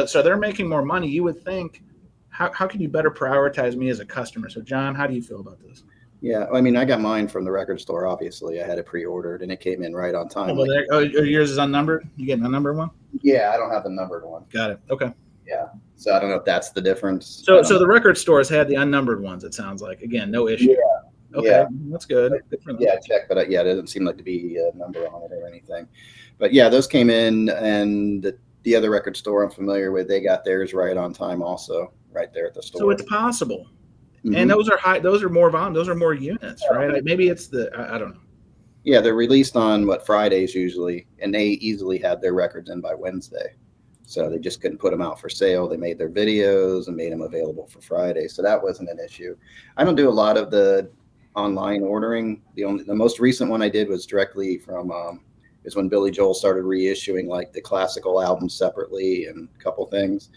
So they're making more money. You would think, how can you better prioritize me as a customer? So John, how do you feel about this? Yeah, I mean, I got mine from the record store. Obviously, I had it pre-ordered, and it came in right on time. Yours is unnumbered? You get an unnumbered one? Yeah, I don't have the numbered one. Got it. Okay. Yeah, so I don't know if that's the difference. So the record stores had the unnumbered ones, it sounds like. Again, no issue. Yeah. Okay, that's good. Yeah, check, but it doesn't seem like to be a number on it or anything. But yeah, those came in, and the other record store I'm familiar with, they got theirs right on time also, right there at the store. So it's possible. And those are high, those are more volume, those are more units, right? Like maybe it's I don't know. Yeah, they're released on Fridays usually, and they easily had their records in by Wednesday. So they just couldn't put them out for sale. They made their videos and made them available for Friday. So that wasn't an issue. I don't do a lot of the online ordering. The most recent one I did was directly from is when Billy Joel started reissuing like the classical albums separately and a couple things.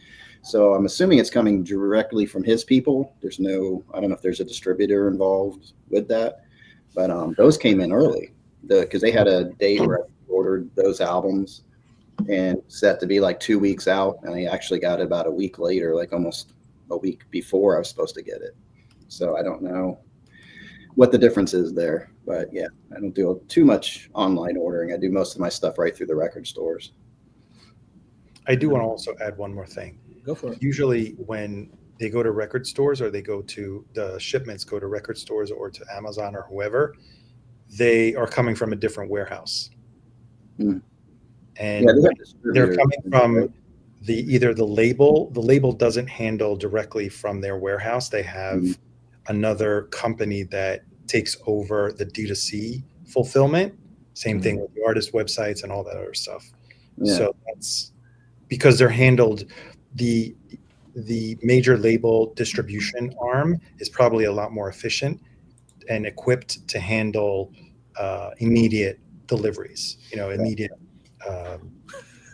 So I'm assuming it's coming directly from his people. I don't know if there's a distributor involved with that, but those came in early because they had a date where I ordered those albums and set to be like 2 weeks out. And I actually got it about a week later, like almost a week before I was supposed to get it. So I don't know what the difference is there, but yeah, I don't do too much online ordering. I do most of my stuff right through the record stores. I do want to also add one more thing. Go for it. Usually when they go to record stores or the shipments go to record stores or to Amazon or whoever, they are coming from a different warehouse. Mm. And they're coming from the label. The label doesn't handle directly from their warehouse. They have another company that takes over the D2C fulfillment. Same thing with the artist websites and all that other stuff. Yeah. So that's because they're handled. The major label distribution arm is probably a lot more efficient and equipped to handle immediate deliveries, immediate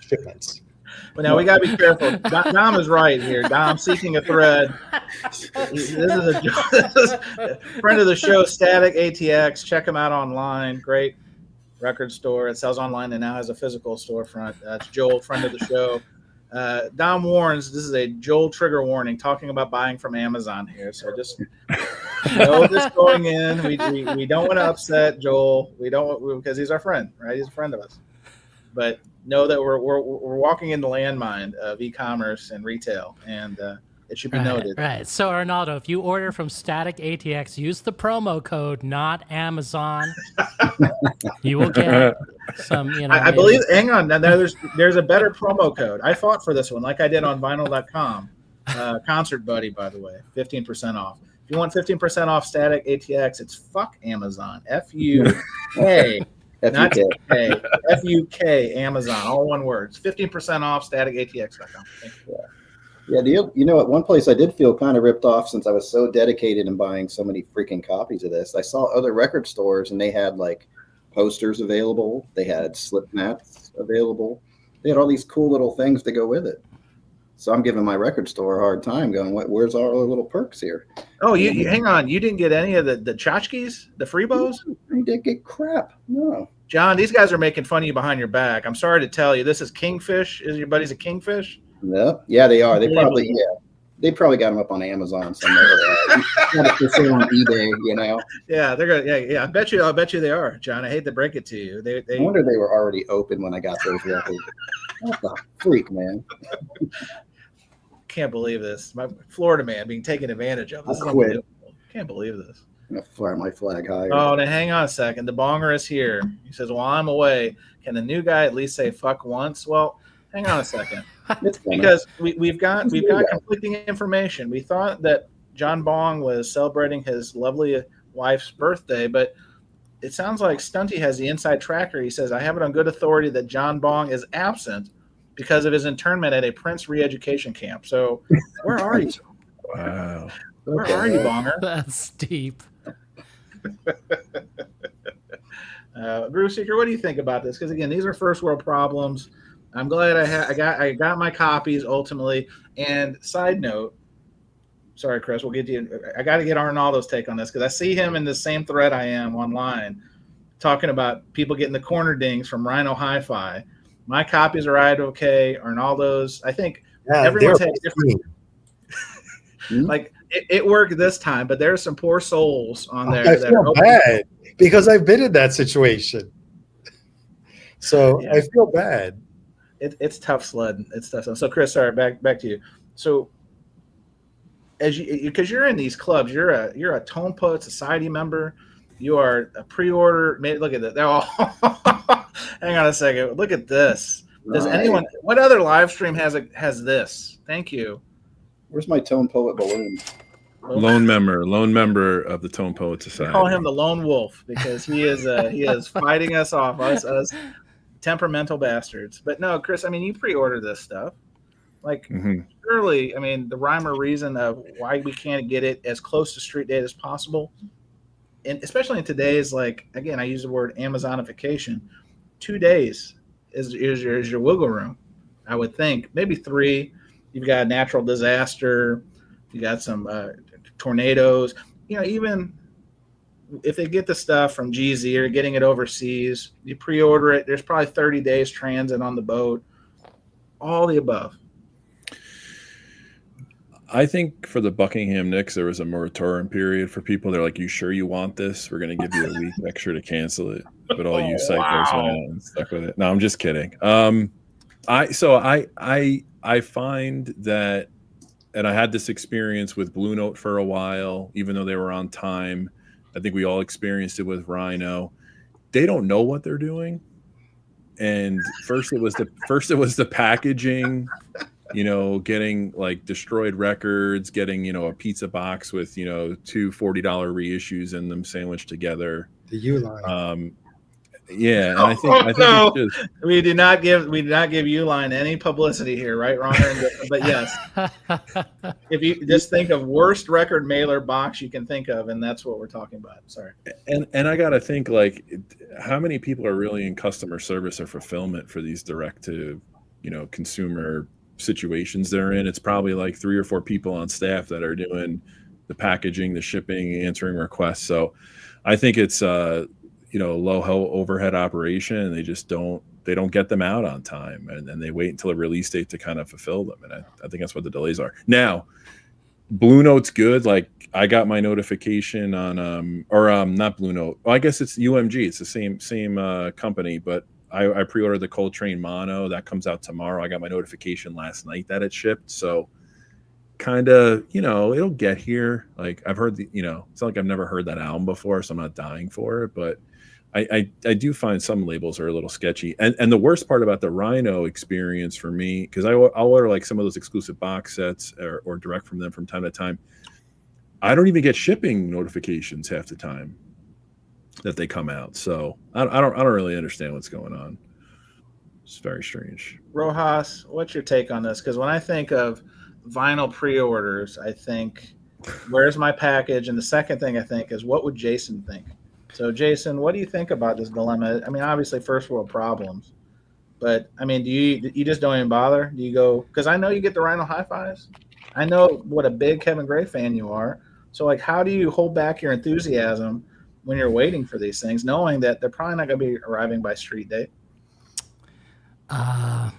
shipments. Well, now we got to be careful. Dom is right here. Dom seeking a thread. This is a friend of the show, Static ATX. Check him out online. Great record store. It sells online and now has a physical storefront. That's Joel, friend of the show. Dom warns, this is a Joel trigger warning, talking about buying from Amazon here. So just know this going in. We don't want to upset Joel. We don't, because he's our friend, right? He's a friend of us. But know that we're walking in the landmine of e-commerce and retail, and it should be noted. Right. So Arnaldo, if you order from Static ATX, use the promo code not Amazon. You will get some. I believe. Hang on. Now there's a better promo code. I fought for this one, like I did on Vinyl.com. Concert Buddy, by the way, 15% off. If you want 15% off Static ATX, it's fuck Amazon. FUK. Not K. FUK Amazon. All one word. It's 15% off staticatx.com. Yeah. At one place I did feel kind of ripped off since I was so dedicated in buying so many freaking copies of this. I saw other record stores and they had like posters available. They had slip mats available. They had all these cool little things to go with it. So I'm giving my record store a hard time going, where's our little perks here? Oh, you hang on. You didn't get any of the tchotchkes, the Freebos? I didn't get crap. No. John, these guys are making fun of you behind your back. I'm sorry to tell you. This is Kingfish. Is your buddies a Kingfish? No. Yeah, they are. They probably got them up on Amazon somewhere. Got it for sale on eBay, Yeah, they're gonna. Yeah. I bet you they are, John. I hate to break it to you. I wonder they were already open when I got those records. What the freak, man? Can't believe this. My Florida man being taken advantage of. This I quit. Can't believe this. I'm gonna fly my flag higher. Oh, now hang on a second. The bonger is here. He says, "While I'm away, can the new guy at least say fuck once?" Well, hang on a second, because we've got conflicting information. We thought that John Bong was celebrating his lovely wife's birthday, but it sounds like Stunty has the inside tracker. He says, "I have it on good authority that John Bong is absent because of his internment at a Prince re-education camp." So, where are you? Wow. Where are you, Bonger? That's deep. Groove Seeker, what do you think about this? Because again, these are first world problems. I'm glad I got my copies ultimately. And side note, sorry, Chris, we'll get you. I got to get Arnaldo's take on this because I see him in the same thread I am online, talking about people getting the corner dings from Rhino Hi-Fi. My copies are okay. Arnaldo's, I think everyone's had different. Like it worked this time, but there's some poor souls on there. I feel bad because I've been in that situation, so yeah. I feel bad. It's tough sledding. It's tough. So Chris, sorry, back to you. So as because you're in these clubs, you're a Tone Poet Society member. You are a pre-order. Look at that. They're all. Hang on a second. Look at this. Does anyone? What other live stream has this? Thank you. Where's my Tone Poet balloon? Lone member of the Tone Poet Society. Call him the Lone Wolf because he is fighting us off, us temperamental bastards. But no, Chris, I mean, you pre-order this stuff. Like, Mhm. surely, I mean, the rhyme or reason of why we can't get it as close to street date as possible, and especially in today's, like, again, I use the word Amazonification. 2 days is your wiggle room, I would think. Maybe 3. You've got a natural disaster. You got some tornadoes. You know, even if they get the stuff from GZ or getting it overseas, you pre-order it. There's probably 30 days transit on the boat. All the above. I think for the Buckingham Knicks, there was a moratorium period for people. They're like, "You sure you want this? We're going to give you a week extra to cancel it." But all you psychos went out and stuck with it. No, I'm just kidding. I find that, and I had this experience with Blue Note for a while, even though they were on time. I think we all experienced it with Rhino. They don't know what they're doing. And first it was the packaging, you know, getting like destroyed records, getting, you know, a pizza box with, you know, 2 $40 reissues in them sandwiched together. The Uline. Yeah, and I think no. it's just, we did not give Uline any publicity here, right, Ronner? But yes, if you just think of worst record mailer box you can think of, and that's what we're talking about. Sorry. and I gotta think, like, how many people are really in customer service or fulfillment for these direct to, you know, consumer situations they're in? It's probably like 3 or 4 people on staff that are doing the packaging, the shipping, answering requests. So I think it's you know, low overhead operation, and they just don't get them out on time, and they wait until a release date to kind of fulfill them. And I think that's what the delays are. Now, Blue Note's good. Like, I got my notification on not Blue Note. Well, I guess it's UMG. It's the same company, but I pre-ordered the Coltrane Mono that comes out tomorrow. I got my notification last night that it shipped. So kind of, you know, it'll get here. Like, I've heard you know, it's not like I've never heard that album before, so I'm not dying for it, but I do find some labels are a little sketchy. And the worst part about the Rhino experience for me, because I'll order like some of those exclusive box sets or direct from them from time to time, I don't even get shipping notifications half the time that they come out. So I don't really understand what's going on. It's very strange. Rojas, what's your take on this? Because when I think of vinyl pre-orders, I think, where's my package? And the second thing I think is, what would Jason think? So, Jason, what do you think about this dilemma? I mean, obviously, first world problems, but I mean, do you just don't even bother? Do you go? Because I know you get the Rhino hi-fis. I know what a big Kevin Gray fan you are. So, like, how do you hold back your enthusiasm when you're waiting for these things, knowing that they're probably not going to be arriving by street date? I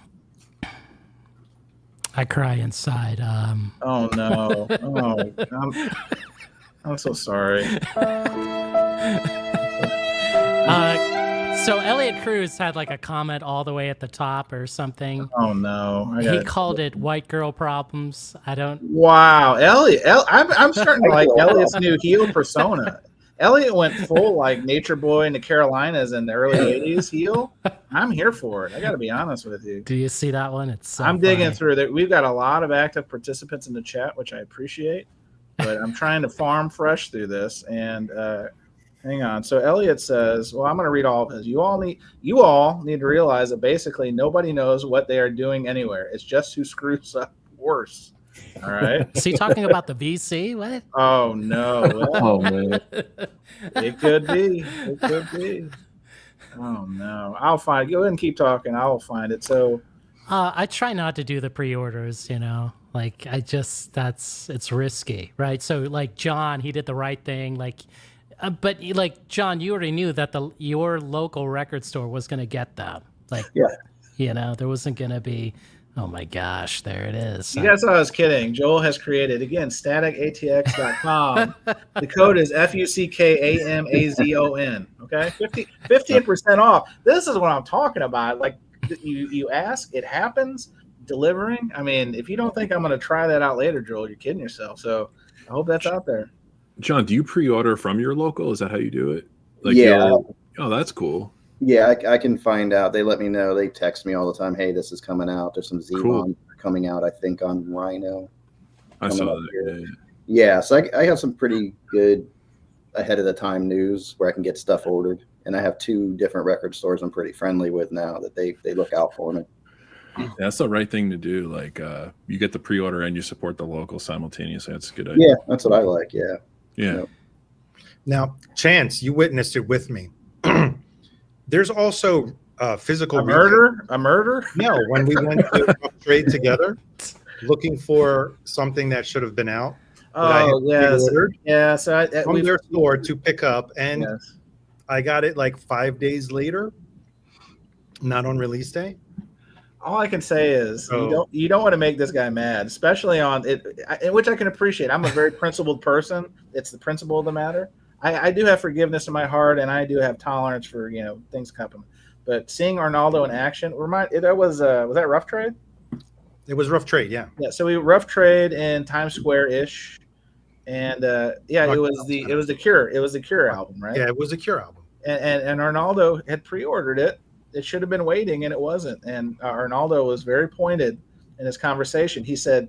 cry inside. Oh no! Oh, I'm so sorry. So Elliot Cruz had like a comment all the way at the top or something. Oh no! He called it white girl problems. I don't. Wow, Elliot! I'm starting to like Elliot's new heel persona. Elliot went full like nature boy in the Carolinas in the early '80s heel. I'm here for it. I got to be honest with you. Do you see that one? It's. So I'm digging through that. We've got a lot of active participants in the chat, which I appreciate. But I'm trying to farm fresh through this. And hang on. So Elliot says, "Well, I'm going to read all of his. You all need to realize that basically nobody knows what they are doing anywhere. It's just who screws up worse." All right. Is he talking about the VC? What? Oh no! Well, Oh man, it could be. It could be. Oh no! I'll find. Go ahead and keep talking. I'll find it. So, I try not to do the pre-orders. You know, like it's risky, right? So, like John, he did the right thing. Like, but like John, you already knew that your local record store was going to get them. Like, Yeah. You know, there wasn't going to be. Oh my gosh, there it is. you guys thought I was kidding. Joel has created, again, staticatx.com. The code is FUCKAMAZON. Okay, 15% off. This is what I'm talking about. Like, you ask, it happens. Delivering. I mean, if you don't think I'm going to try that out later, Joel, you're kidding yourself. So I hope that's out there. John, do you pre-order from your local? Is that how you do it? Like, Yeah. Oh, that's cool. Yeah, I can find out. They let me know. They text me all the time. Hey, this is coming out. There's some Zevon Cool. coming out, I think, on Rhino. I saw that. Yeah, so I have some pretty good ahead of the time news where I can get stuff ordered. And I have 2 different record stores I'm pretty friendly with now that they look out for me. That's the right thing to do. Like, you get the pre-order and you support the local simultaneously. That's a good idea. Yeah, that's what I like. Yeah. Yeah. Now, Chance, you witnessed it with me. There's also physical A murder? No, when we went to Rough Trade together, looking for something that should have been out. Oh, yes. Yeah, so from their store to pick up, and yes. I got it like 5 days later, not on release day. All I can say is you don't want to make this guy mad, especially on it, which I can appreciate. I'm a very principled person. It's the principle of the matter. I do have forgiveness in my heart, and I do have tolerance for things happen. But seeing Arnaldo in action, was that Rough Trade? It was Rough Trade, yeah. Yeah, so we Rough Trade in Times Square ish, and it was the Cure. It was the Cure album, right? Yeah, it was the Cure album. And Arnaldo had pre-ordered it. It should have been waiting, and it wasn't. And Arnaldo was very pointed in his conversation. He said,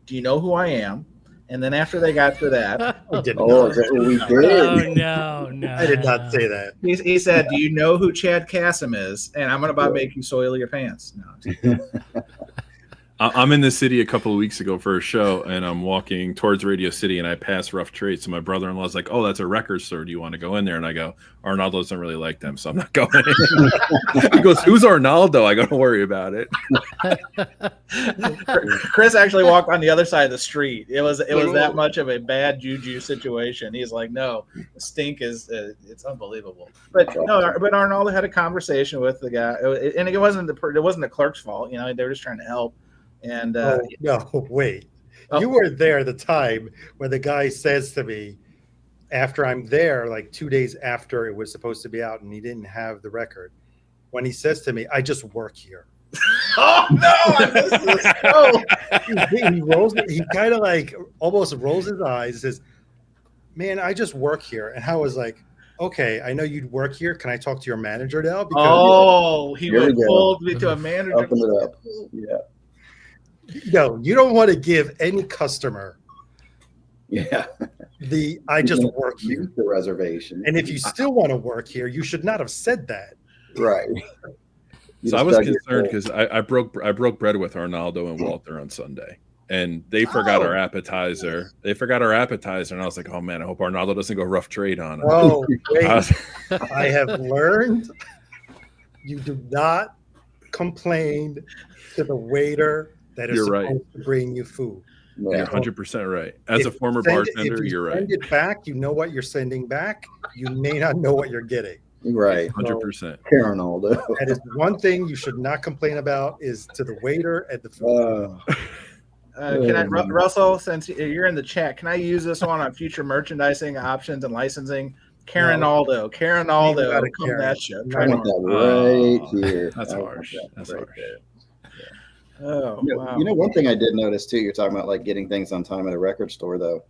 "Do you know who I am?" And then after they got to that, we did. Oh, no. I did not say that. He said, "Do you know who Chad Kassem is?" And I'm about to make you soil your pants. No. I'm in the city a couple of weeks ago for a show, and I'm walking towards Radio City, and I pass Rough Trade. So my brother-in-law's like, "Oh, that's a record store. Do you want to go in there?" And I go, "Arnaldo doesn't really like them, so I'm not going." He goes, "Who's Arnaldo?" I go, "Don't worry about it." Chris actually walked on the other side of the street. It was that much of a bad juju situation. He's like, "No, the stink is it's unbelievable." But Arnaldo had a conversation with the guy, and it wasn't the clerk's fault. They were just trying to help. And no, wait. You were there the time when the guy says to me, after I'm there, like 2 days after it was supposed to be out, and he didn't have the record, when he says to me, "I just work here." Oh no! He kind of like almost rolls his eyes and says, "Man, I just work here." And I was like, "Okay, I know you'd work here. Can I talk to your manager now?" Because he would pull me to a manager. Open it up. Yeah. No, you don't want to give any customer I just work here. The reservation. And if you still want to work here, you should not have said that. Right. So I was concerned because I broke bread with Arnaldo and Walter on Sunday, and they forgot our appetizer. They forgot our appetizer, and I was like, "Oh man, I hope Arnaldo doesn't go Rough Trade on it." Oh, wait. I have learned you do not complain to the waiter that is supposed to bring you food. No. You're 100% right. As a former bartender, you're right. Send it back, you know what you're sending back. You may not know what you're getting. Right. 100%. Arnaldo. That is one thing you should not complain about is to the waiter at the food. Can I, Russell, since you're in the chat, can I use this one on future merchandising options and licensing? Karenaldo, come that show. I want that right here. That's harsh. That's harsh. Oh, wow. One thing I did notice too, you're talking about like getting things on time at a record store though.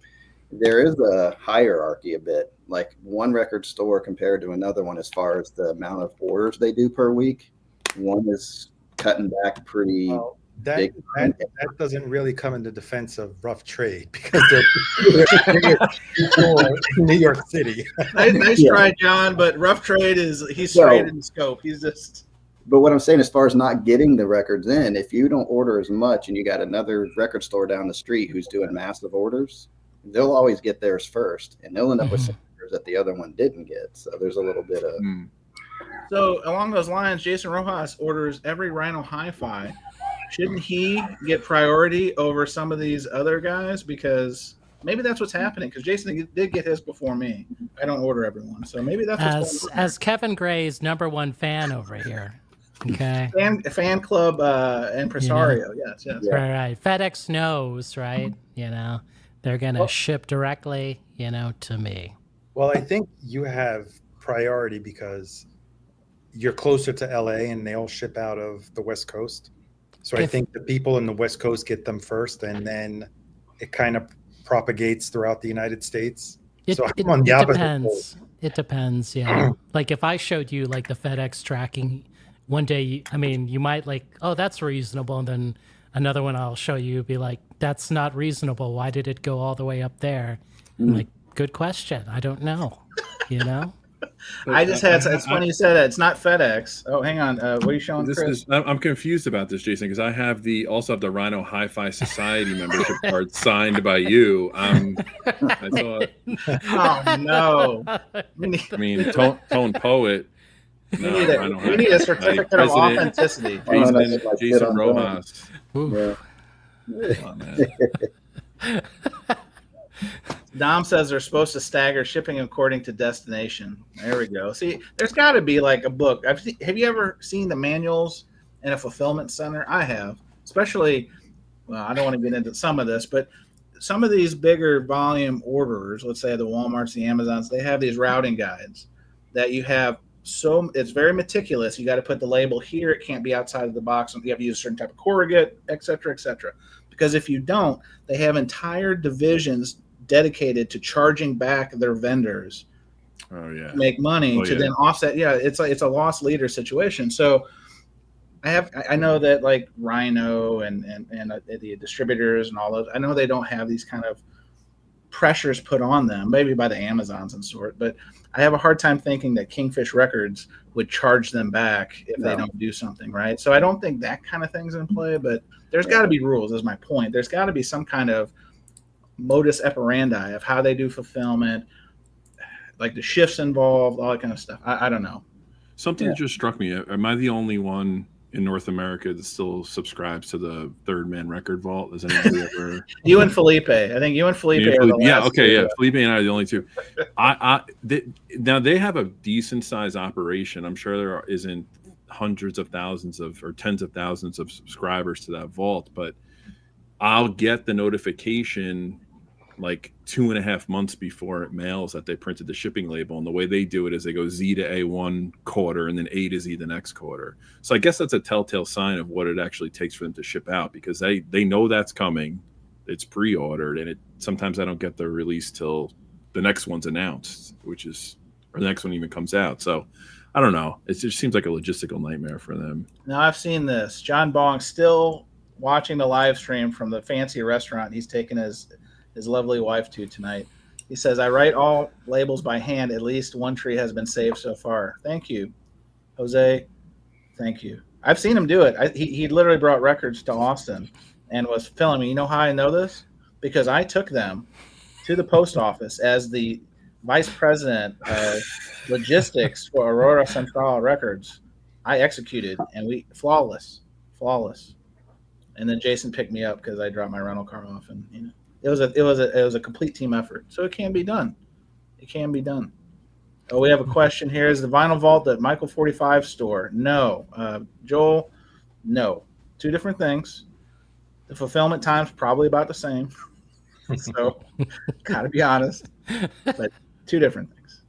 There is a hierarchy a bit, like one record store compared to another one as far as the amount of orders they do per week. One is cutting back pretty big. That doesn't really come in the defense of Rough Trade because they're in New York City. Nice try, John, but Rough Trade he's straight in the scope. He's just... But what I'm saying, as far as not getting the records in, if you don't order as much and you got another record store down the street who's doing massive orders, they'll always get theirs first, and they'll end up with some orders that the other one didn't get. So there's a little bit of. So along those lines, Jason Rojas orders every Rhino Hi-Fi. Shouldn't he get priority over some of these other guys? Because maybe that's what's happening. Because Jason did get his before me. I don't order everyone, so maybe that's what's going on. As Kevin Gray's -- fan over here. Okay. Fan club impresario. Yes. Right. FedEx knows, right? They're gonna ship directly, to me. Well, I think you have priority because you're closer to LA and they all ship out of the West Coast. So I think the people in the West Coast get them first, and then it kind of propagates throughout the United States. It depends. It depends. Yeah. Like if I showed you like the FedEx tracking. One day, you might like, oh, that's reasonable. And then another one I'll show you be like, that's not reasonable. Why did it go all the way up there? I'm like, good question. I don't know, I just had. It's funny you said that. It's not FedEx. Oh, hang on. What are you showing, Chris? I'm confused about this, Jason, because I have also have the Rhino Hi-Fi Society membership card signed by you. I thought. Oh no! I mean, Tone Poet. We need a certificate of authenticity. Jason Rojas. Yeah. Oh, man. Dom says they're supposed to stagger shipping according to destination. There we go. See, there's got to be like a book. Have you ever seen the manuals in a fulfillment center? I have, especially. Well, I don't want to get into some of this, but some of these bigger volume orderers, let's say the Walmarts, the Amazons, they have these routing guides that you have. So it's very meticulous. You got to put the label here. It can't be outside of the box. You have to use a certain type of corrugate, et cetera, et cetera. Because if you don't, they have entire divisions dedicated to charging back their vendors to make money to then offset. Yeah, it's a loss leader situation. So I know that like Rhino and the distributors and all those, I know they don't have these kind of pressures put on them, maybe by the Amazons and sort, but I have a hard time thinking that Kingfish Records would charge them back if they don't do something, right? So I don't think that kind of thing's in play, but there's got to be rules, is my point. There's got to be some kind of modus operandi of how they do fulfillment, like the shifts involved, all that kind of stuff. I don't know. Something just struck me. Am I the only one in North America that still subscribes to the Third Man Record Vault? Has anybody ever? You and Felipe. I think you and Felipe are the last two. Felipe and I are the only two. Now they have a decent size operation. I'm sure there isn't hundreds of thousands or tens of thousands of subscribers to that vault, but I'll get the notification like 2.5 months before it mails that they printed the shipping label. And the way they do it is they go Z to A one quarter and then A to Z the next quarter. So I guess that's a telltale sign of what it actually takes for them to ship out, because they know that's coming. It's pre-ordered, and sometimes I don't get the release till the next one's announced, or the next one even comes out. So I don't know. It just seems like a logistical nightmare for them. Now I've seen this. John Bong still watching the live stream from the fancy restaurant he's taken his lovely wife to tonight. He says, I write all labels by hand. At least one tree has been saved so far. Thank you, Jose. Thank you. I've seen him do it. He literally brought records to Austin and was filming me. You know how I know this? Because I took them to the post office as the vice president of logistics for Aurora Central Records. I executed, and we flawless. And then Jason picked me up because I dropped my rental car off, and it was a complete team effort. So it can be done. Oh, we have a question here. Is the Vinyl Vault at Michael 45 store? No. Joel, no. Two different things. The fulfillment time's probably about the same. So gotta be honest. But two different things.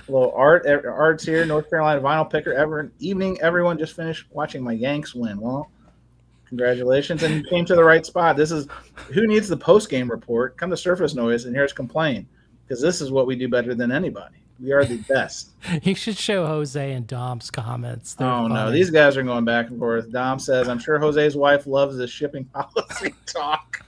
A little art's here, North Carolina vinyl picker. Evening, everyone. Just finished watching my Yanks win. Well, congratulations, and you came to the right spot. This is who needs the post-game report. Come to Surface Noise and here's complain, because this is what we do better than anybody. We are the best. You should show Jose and Dom's comments. They're funny. No, these guys are going back and forth. Dom says, I'm sure Jose's wife loves this shipping policy talk.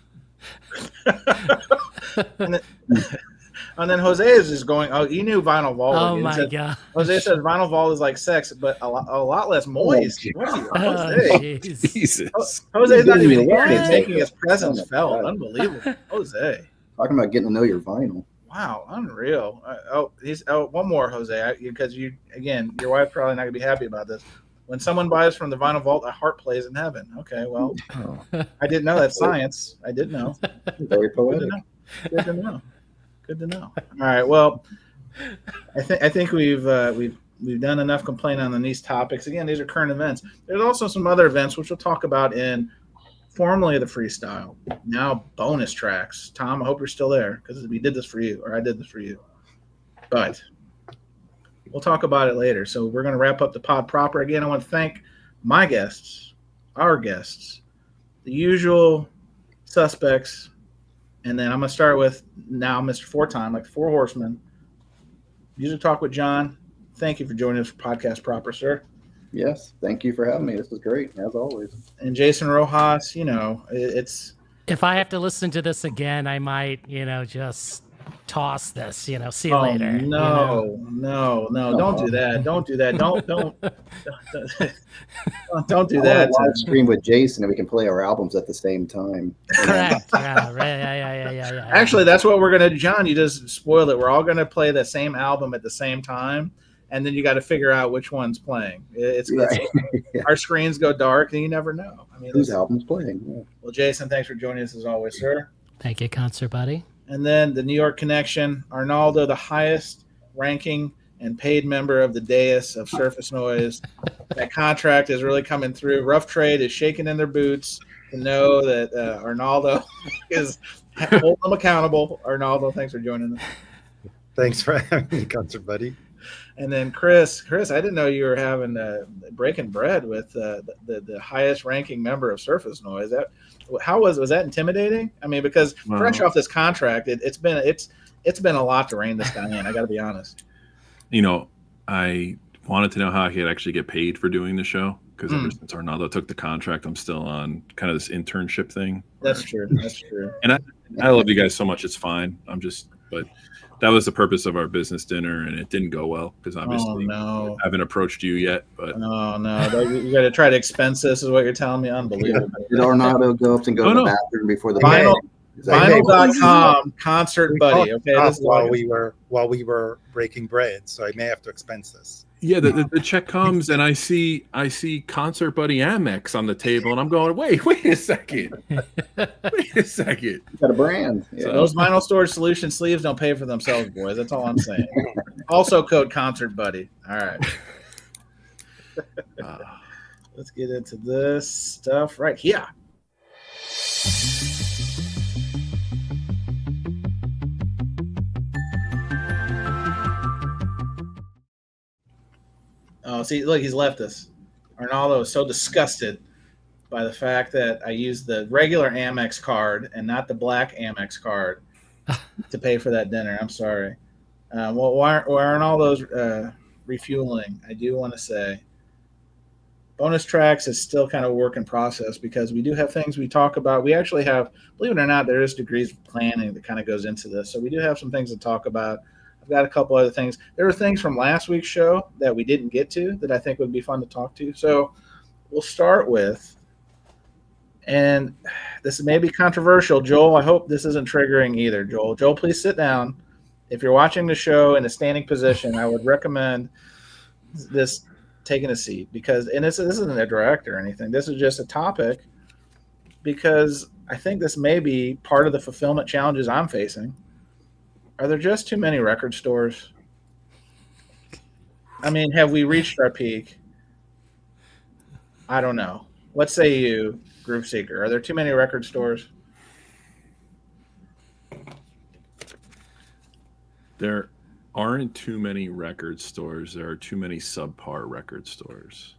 And then Jose is just going, oh, you knew Vinyl Vault. Oh, my God. Jose says Vinyl Vault is like sex, but a lot less moist. What are you, Jose? Jesus. Jose's not even here. He's making his presence felt. Unbelievable. Jose. Talking about getting to know your vinyl. Wow, unreal. One more, Jose, because your wife's probably not going to be happy about this. When someone buys from the Vinyl Vault, a heart plays in heaven. Okay, well, I didn't know that's science. I didn't know. Very poetic. Good to know. All right. Well, I think we've done enough complaining on these topics. Again, these are current events. There's also some other events which we'll talk about in formerly the freestyle, now bonus tracks. Tom, I hope you're still there, because we did this for you, or I did this for you. But we'll talk about it later. So we're going to wrap up the pod proper. Again, I want to thank my guests, our guests, the usual suspects. And then I'm going to start with now Mr. Four-Time, like the Four Horsemen. Music Talk with John. Thank you for joining us for Podcast Proper, sir. Yes, thank you for having me. This is great, as always. And Jason Rojas, it's... If I have to listen to this again, I might, just toss this. See you later. No, don't do that. Don't do that. Don't do that. Live stream with Jason, and we can play our albums at the same time. Correct. Yeah. Actually, that's what we're gonna do, John. You just spoiled it. We're all gonna play the same album at the same time, and then you got to figure out which one's playing. It's our screens go dark, and you never know. I mean, whose album's playing? Yeah. Well, Jason, thanks for joining us as always, sir. Thank you, concert buddy. And then the New York connection, Arnaldo, the highest ranking and paid member of the dais of Surface Noise. That contract is really coming through. Rough Trade is shaking in their boots to know that Arnaldo is holding them accountable. Arnaldo, thanks for joining us. Thanks for having me, concert buddy. And then Chris, I didn't know you were having breaking bread with the highest ranking member of Surface Noise. Was that intimidating? I mean, because fresh off this contract, it's been a lot to rein this guy in. I got to be honest. I wanted to know how I could actually get paid for doing the show, because ever since Arnaldo took the contract, I'm still on kind of this internship thing. That's true. And I love you guys so much. It's fine. But that was the purpose of our business dinner, and it didn't go well because obviously I haven't approached you yet. But you got to try to expense this, is what you're telling me. Unbelievable. Did Arnaldo go up and go to the bathroom before the Vinyl.com concert buddy. Okay, this is while we were breaking bread, so I may have to expense this. Yeah, the check comes and I see Concert Buddy Amex on the table, and I'm going, wait a second. Got a brand. Yeah. So those vinyl storage solution sleeves don't pay for themselves, boys. That's all I'm saying. Also code Concert Buddy. All right. Let's get into this stuff right here. Oh, see, look, he's left us. Arnaldo is so disgusted by the fact that I used the regular Amex card and not the black Amex card to pay for that dinner. I'm sorry. Why aren't all those refueling? I do want to say bonus tracks is still kind of a work in process, because we do have things we talk about. We actually have, believe it or not, there is degrees of planning that kind of goes into this. So we do have some things to talk about. I've got a couple other things. There were things from last week's show that we didn't get to that I think would be fun to talk to. So we'll start with, and this may be controversial. Joel, I hope this isn't triggering either. Joel, please sit down. If you're watching the show in a standing position, I would recommend this taking a seat, because, and this isn't a direct or anything. This is just a topic, because I think this may be part of the fulfillment challenges I'm facing. Are there just too many record stores? I mean, have we reached our peak? I don't know. What say you, Groove Seeker? Are there too many record stores? There aren't too many record stores. There are too many subpar record stores.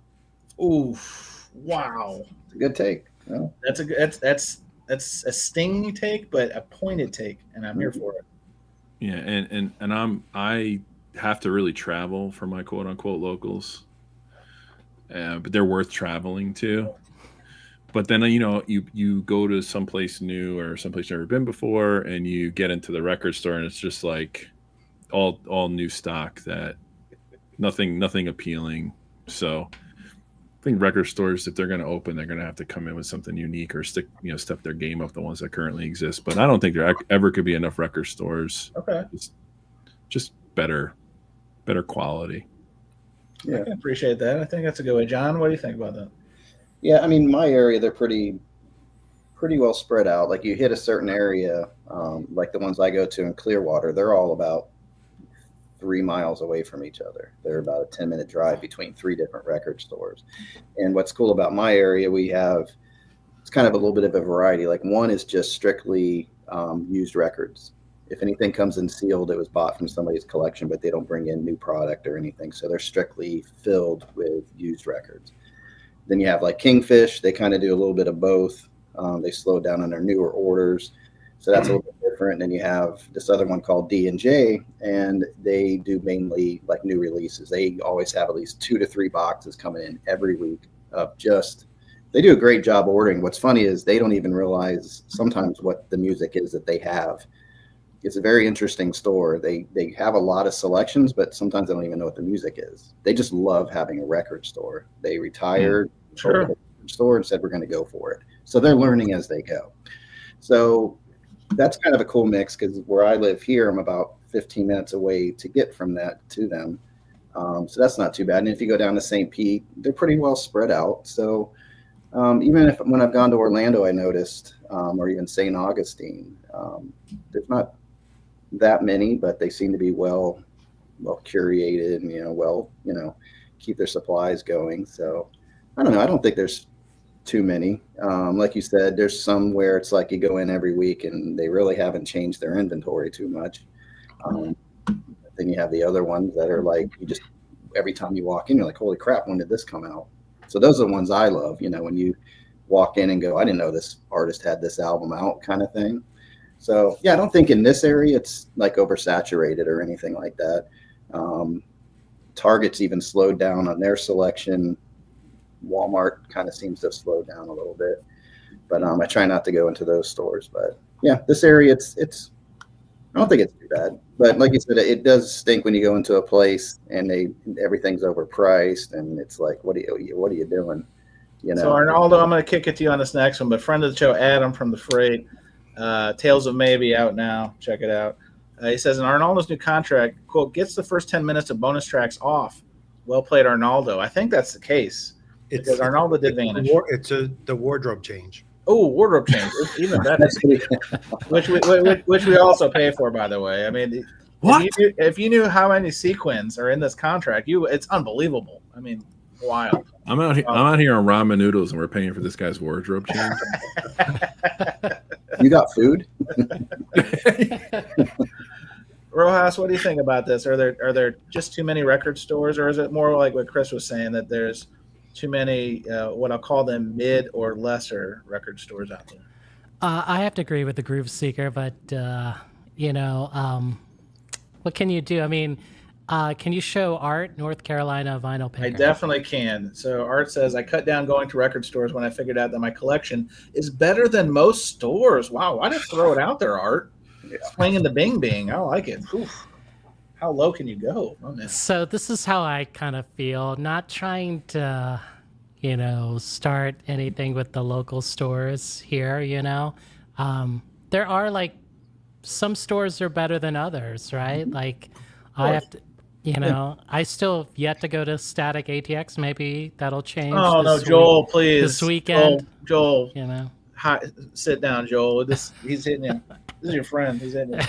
Oof! Wow. It's a good take. No. That's a stinging take, but a pointed take, and I'm here for it. Yeah, and I have to really travel for my quote unquote locals, but they're worth traveling to. But then you go to someplace new or someplace you've never been before, and you get into the record store, and it's just like all new stock, that nothing appealing. So I think record stores, if they're going to open, they're going to have to come in with something unique or step their game up the ones that currently exist. But I don't think there ever could be enough record stores. Okay. Just better quality. Yeah, I can appreciate that. I think that's a good way. John, what do you think about that? Yeah, I mean, my area, they're pretty well spread out. Like, you hit a certain area, like the ones I go to in Clearwater, they're all about 3 miles away from each other. They're about a 10-minute drive between 3 different record stores. And what's cool about my area, it's kind of a little bit of a variety. Like, one is just strictly used records. If anything comes in sealed, it was bought from somebody's collection, but they don't bring in new product or anything. So they're strictly filled with used records. Then you have like Kingfish. They kind of do a little bit of both. They slow down on their newer orders. So that's a little bit different. And then you have this other one called D&J, and they do mainly like new releases. They always have at least 2 to 3 boxes coming in every week of they do a great job ordering. What's funny is they don't even realize sometimes what the music is that they have. it's a very interesting store. They have a lot of selections, but sometimes they don't even know what the music is. They just love having a record store. They retired, Sure. sold the store, and said we're going to go for it. So they're learning as they go. So that's kind of a cool mix, because where I live here, I'm about 15 minutes away to get from that to them. So that's not too bad. And if you go down to St. Pete, they're pretty well spread out. So even if when I've gone to Orlando, I noticed, or even St. Augustine, there's not that many, but they seem to be well curated and keep their supplies going. So I don't know. I don't think there's too many. Like you said, there's some where it's like you go in every week and they really haven't changed their inventory too much. Then you have the other ones that are like, you just, every time you walk in, you're like, holy crap, when did this come out? So those are the ones I love, when you walk in and go, I didn't know this artist had this album out, kind of thing. So yeah, I don't think in this area it's like oversaturated or anything like that. Target's even slowed down on their selection. Walmart kind of seems to have slowed down a little bit, but I try not to go into those stores. But yeah, this area, it's I don't think it's too bad. But like you said, it does stink when you go into a place and everything's overpriced, and it's like, what are you doing? So Arnaldo, I'm going to kick it to you on this next one, but friend of the show, Adam from the Freight, Tales of Maybe out now. Check it out. He says in Arnaldo's new contract, quote, gets the first 10 minutes of bonus tracks off. Well played, Arnaldo. I think that's the case. Because Arnaldo did vanish. It's the wardrobe change. Oh, wardrobe change. It's even better. which we also pay for, by the way. I mean, What? If you knew how many sequins are in this contract, it's unbelievable. I mean, wild. I'm out here on ramen noodles, and we're paying for this guy's wardrobe change. You got food? Rojas, what do you think about this? Are there just too many record stores, or is it more like what Chris was saying, that there's too many what I'll call them mid or lesser record stores out there? I have to agree with the Groove Seeker, but what can you do? I mean, can you show Art, North Carolina vinyl picker? I definitely can. So Art says, I cut down going to record stores when I figured out that my collection is better than most stores. Wow, why did throw it out there, Art? Swinging the bing bing. I like it. Oof. How low can you go? Oh, man. So this is how I kind of feel. Not trying to, start anything with the local stores here, There are like some stores are better than others, right? Like I have to, I still have yet to go to Static ATX. Maybe that'll change. Oh, no, Joel, please. This weekend. Joel. Hi, sit down, Joel. He's hitting you. This is your friend. He's hitting you.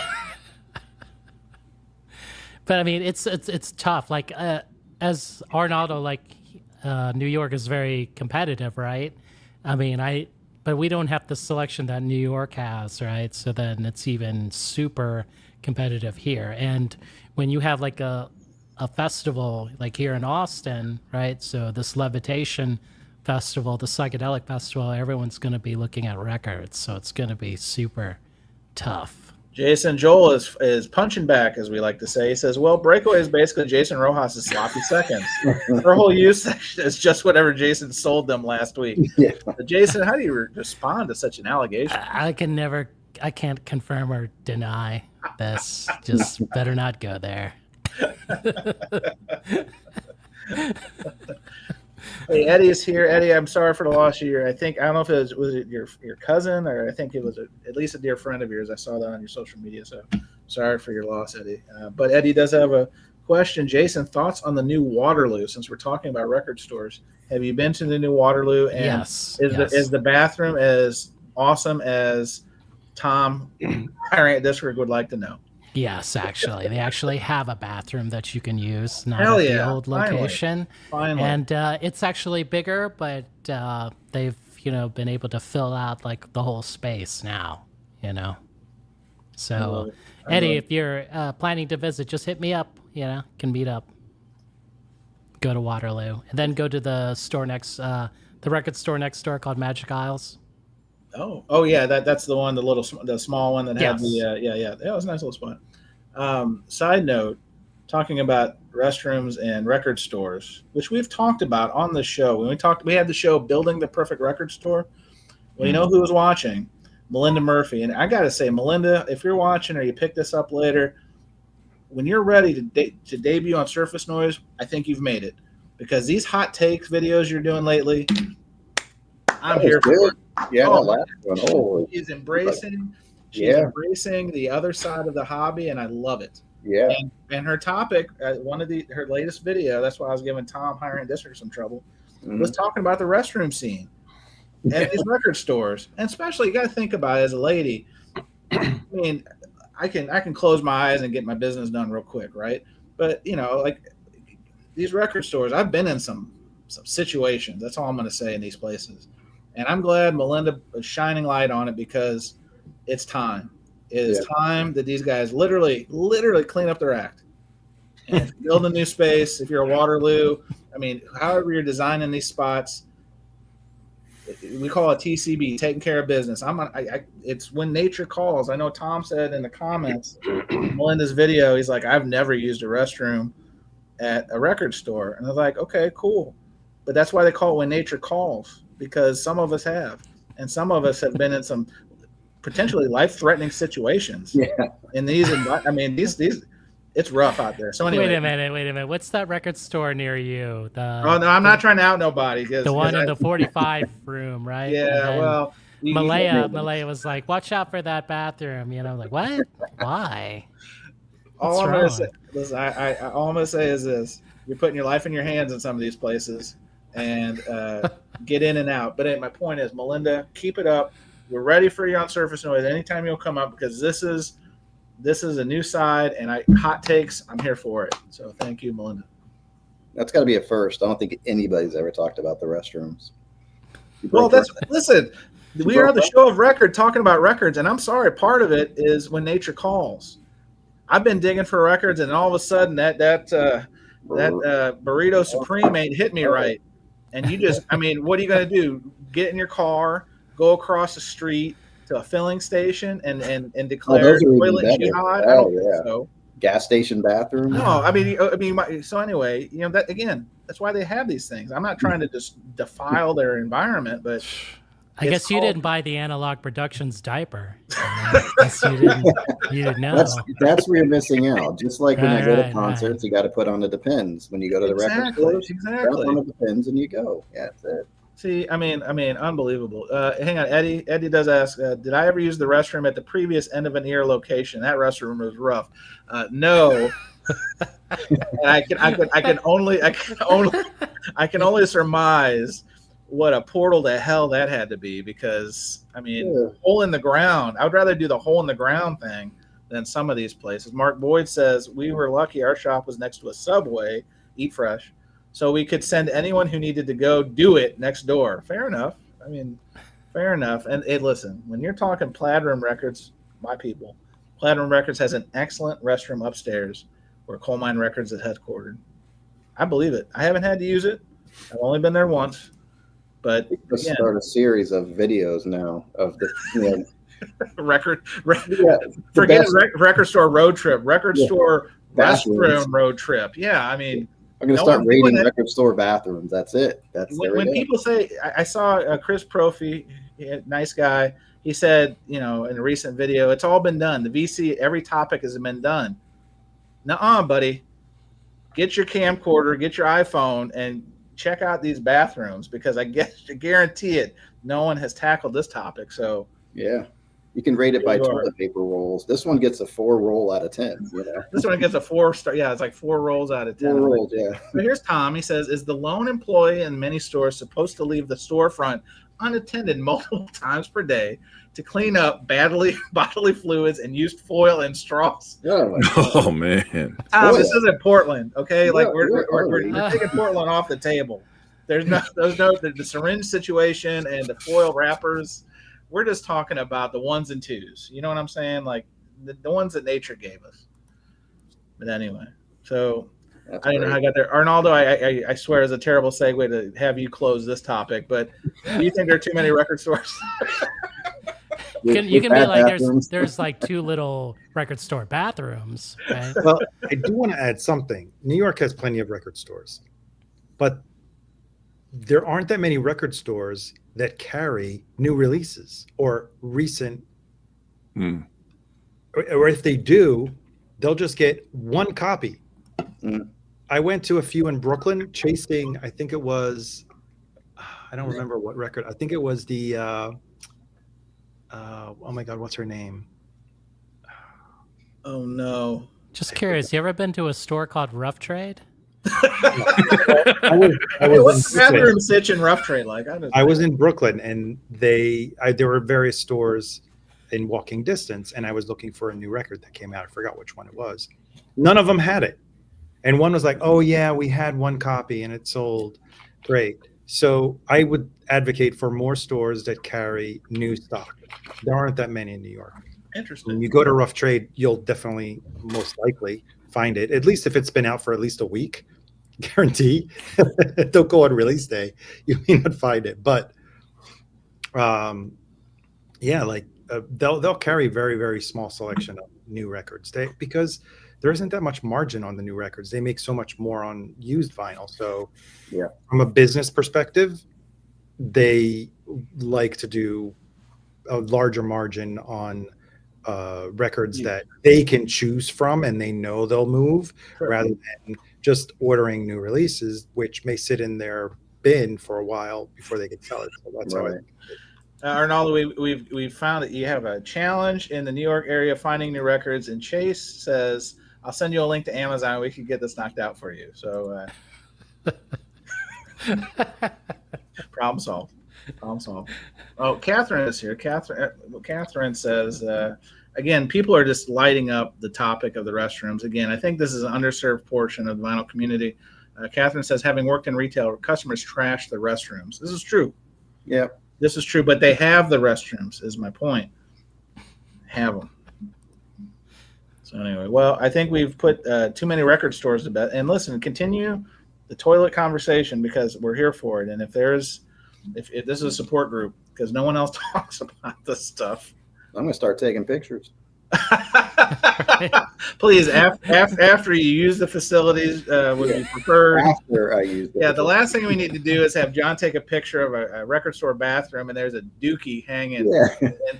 But I mean, it's tough. Like as Arnaldo, like New York is very competitive, right? I mean, but we don't have the selection that New York has, right? So then it's even super competitive here. And when you have like a festival like here in Austin, right? So this Levitation Festival, the Psychedelic Festival, everyone's going to be looking at records. So it's going to be super tough. Jason Joel is punching back, as we like to say. He says, well, Breakaway is basically Jason Rojas' sloppy seconds. Her whole use section is just whatever Jason sold them last week. Yeah. But Jason, how do you respond to such an allegation? I can't confirm or deny this. Just better not go there. Hey, Eddie is here. Eddie, I'm sorry for the loss of your. I don't know if it was it your cousin, or I think it was at least a dear friend of yours. I saw that on your social media. So sorry for your loss, Eddie. But Eddie does have a question. Jason, thoughts on the new Waterloo? Since we're talking about record stores, have you been to the new Waterloo? And yes. Is the bathroom as awesome as Tom at Discord would like to know? Yes, actually. They actually have a bathroom that you can use, not Hell at yeah. the old location. Finally. And it's actually bigger, but they've, been able to fill out like the whole space now, So, Eddie, if you're planning to visit, just hit me up, can meet up. Go to Waterloo. And then go to the store the record store next door called Magic Isles. Oh yeah, that's the one, the small one that had Yes. Yeah, it was a nice little spot. Side note, talking about restrooms and record stores, which we've talked about on the show. When we had the show Building the Perfect Record Store. Well, you know who was watching? Melinda Murphy. And I got to say, Melinda, if you're watching or you pick this up later, when you're ready to debut on Surface Noise, I think you've made it. Because these hot takes videos you're doing lately, I'm here for it. Yeah, that last one. Oh, she's embracing the other side of the hobby, and I love it. Yeah. And her topic, her latest video, that's why I was giving Tom Hiring District some trouble, was talking about the restroom scene at these record stores. And especially, you got to think about it as a lady. I mean, I can close my eyes and get my business done real quick, right? But, you know, like these record stores, I've been in some situations. That's all I'm going to say in these places. And I'm glad Melinda is shining light on it because it's time. It is time that these guys literally clean up their act and build a new space. If you're a Waterloo, I mean, however you're designing these spots, we call it TCB, taking care of business. It's when nature calls. I know Tom said in the comments, Melinda's video, he's like, I've never used a restroom at a record store. And I was like, okay, cool. But that's why they call it when nature calls, because some of us have. And some of us have been in some potentially life-threatening situations. Yeah. In these, I mean, these, it's rough out there. So anyway, wait a minute. What's that record store near you? Oh no, I'm not trying to out nobody. The one in the 45 room, right? Yeah. Well, Malaya was like, "Watch out for that bathroom." You know, like what? Why? All I'm gonna say, listen, all I'm gonna say is this: you're putting your life in your hands in some of these places, and get in and out. But my point is, Melinda, keep it up. We're ready for you on Surface Noise anytime you'll come up, because this is a new side, and hot takes. I'm here for it. So thank you, Melinda. That's got to be a first. I don't think anybody's ever talked about the restrooms. Well, listen. We are the show of record talking about records, and I'm sorry. Part of it is when nature calls. I've been digging for records, and all of a sudden that Burrito Supreme ain't hit me right. And you just, I mean, what are you going to do? Get in your car, go across the street to a filling station and declare toilet jihad? I don't think so. Gas station bathroom? No, I mean, so anyway, you know, that again, that's why they have these things. I'm not trying to just defile their environment, but I guess you didn't buy the Analog Productions diaper. You didn't know. That's where you're missing out. Just like when you go to concerts, you got to put on the Depends. When you go to the record stores, grab on the Depends and you go. Yeah, that's it. See, I mean, unbelievable. Hang on, Eddie. Eddie does ask, did I ever use the restroom at the previous end of an ear location? That restroom was rough. No. And I can only surmise what a portal to hell that had to be, because I mean, hole in the ground. I would rather do the hole in the ground thing than some of these places. Mark Boyd says we were lucky. Our shop was next to a Subway, Eat Fresh, so we could send anyone who needed to go do it next door. Fair enough. I mean, fair enough. And listen, when you're talking Plaid Room Records, my people, Plaid Room Records has an excellent restroom upstairs where Coal Mine Records is headquartered. I believe it. I haven't had to use it. I've only been there once. But let's start a series of videos now of the record store road trip, store restroom road trip. Yeah, I mean, I'm going to start rating record store bathrooms. That's it. That's when people say. I saw Chris Profi, nice guy. He said, you know, in a recent video, it's all been done. The VC, every topic has been done. Nuh-uh, buddy. Get your camcorder, get your iPhone, and check out these bathrooms, because I guarantee it, no one has tackled this topic. So yeah, you can rate it by toilet paper rolls. This one gets a 4 roll out of 10. You know? This one gets a 4-star. Yeah, it's like 4 rolls out of 10. 4 rolls, yeah. But here's Tom. He says, is the lone employee in many stores supposed to leave the storefront unattended multiple times per day to clean up bodily fluids and used foil and straws? Oh man, Tom, this isn't Portland, okay? Yeah, like we're taking Portland off the table. There's no the syringe situation and the foil wrappers. We're just talking about the ones and twos. You know what I'm saying? Like the ones that nature gave us. But anyway, so I don't know how I got there. Arnaldo, I swear is a terrible segue to have you close this topic, but do you think there are too many record stores? You can be like, there's like 2 little record store bathrooms. Right? Well, I do want to add something. New York has plenty of record stores, but there aren't that many record stores that carry new releases or recent, or if they do, they'll just get one copy. I went to a few in Brooklyn chasing, I think it was, I don't remember what record. I think it was the, oh my God, what's her name? Oh no. Just curious, you ever been to a store called Rough Trade? What's bathroom sitch and Rough Trade like? I was in Brooklyn, and there were various stores in walking distance, and I was looking for a new record that came out. I forgot which one it was. None of them had it. And one was like, oh yeah, we had one copy and it sold. Great. So I would advocate for more stores that carry new stock. There aren't that many in New York. Interesting. When you go to Rough Trade, you'll definitely, most likely, find it, at least if it's been out for at least a week. Guarantee. Don't go on release day. You may not find it. But yeah, like they'll carry very, very small selection of new records because there isn't that much margin on the new records. They make so much more on used vinyl. So yeah, from a business perspective, they like to do a larger margin on records that they can choose from and they know they'll move, rather than just ordering new releases, which may sit in their bin for a while before they get sold. So that's how I think. Arnaldo, we've found that you have a challenge in the New York area finding new records, and Chase says, I'll send you a link to Amazon. We could get this knocked out for you. So problem solved. Problem solved. Oh, Catherine is here. Catherine says, again, people are just lighting up the topic of the restrooms. Again, I think this is an underserved portion of the vinyl community. Catherine says, having worked in retail, customers trash the restrooms. This is true. Yeah. This is true, but they have the restrooms, is my point. Have them. So anyway, well, I think we've put too many record stores to bed. And listen, continue the toilet conversation because we're here for it. And if this is a support group, because no one else talks about this stuff. I'm going to start taking pictures. Please, after you use the facilities, would be preferred. After I use them. Yeah, the last thing we need to do is have John take a picture of a record store bathroom, and there's a dookie hanging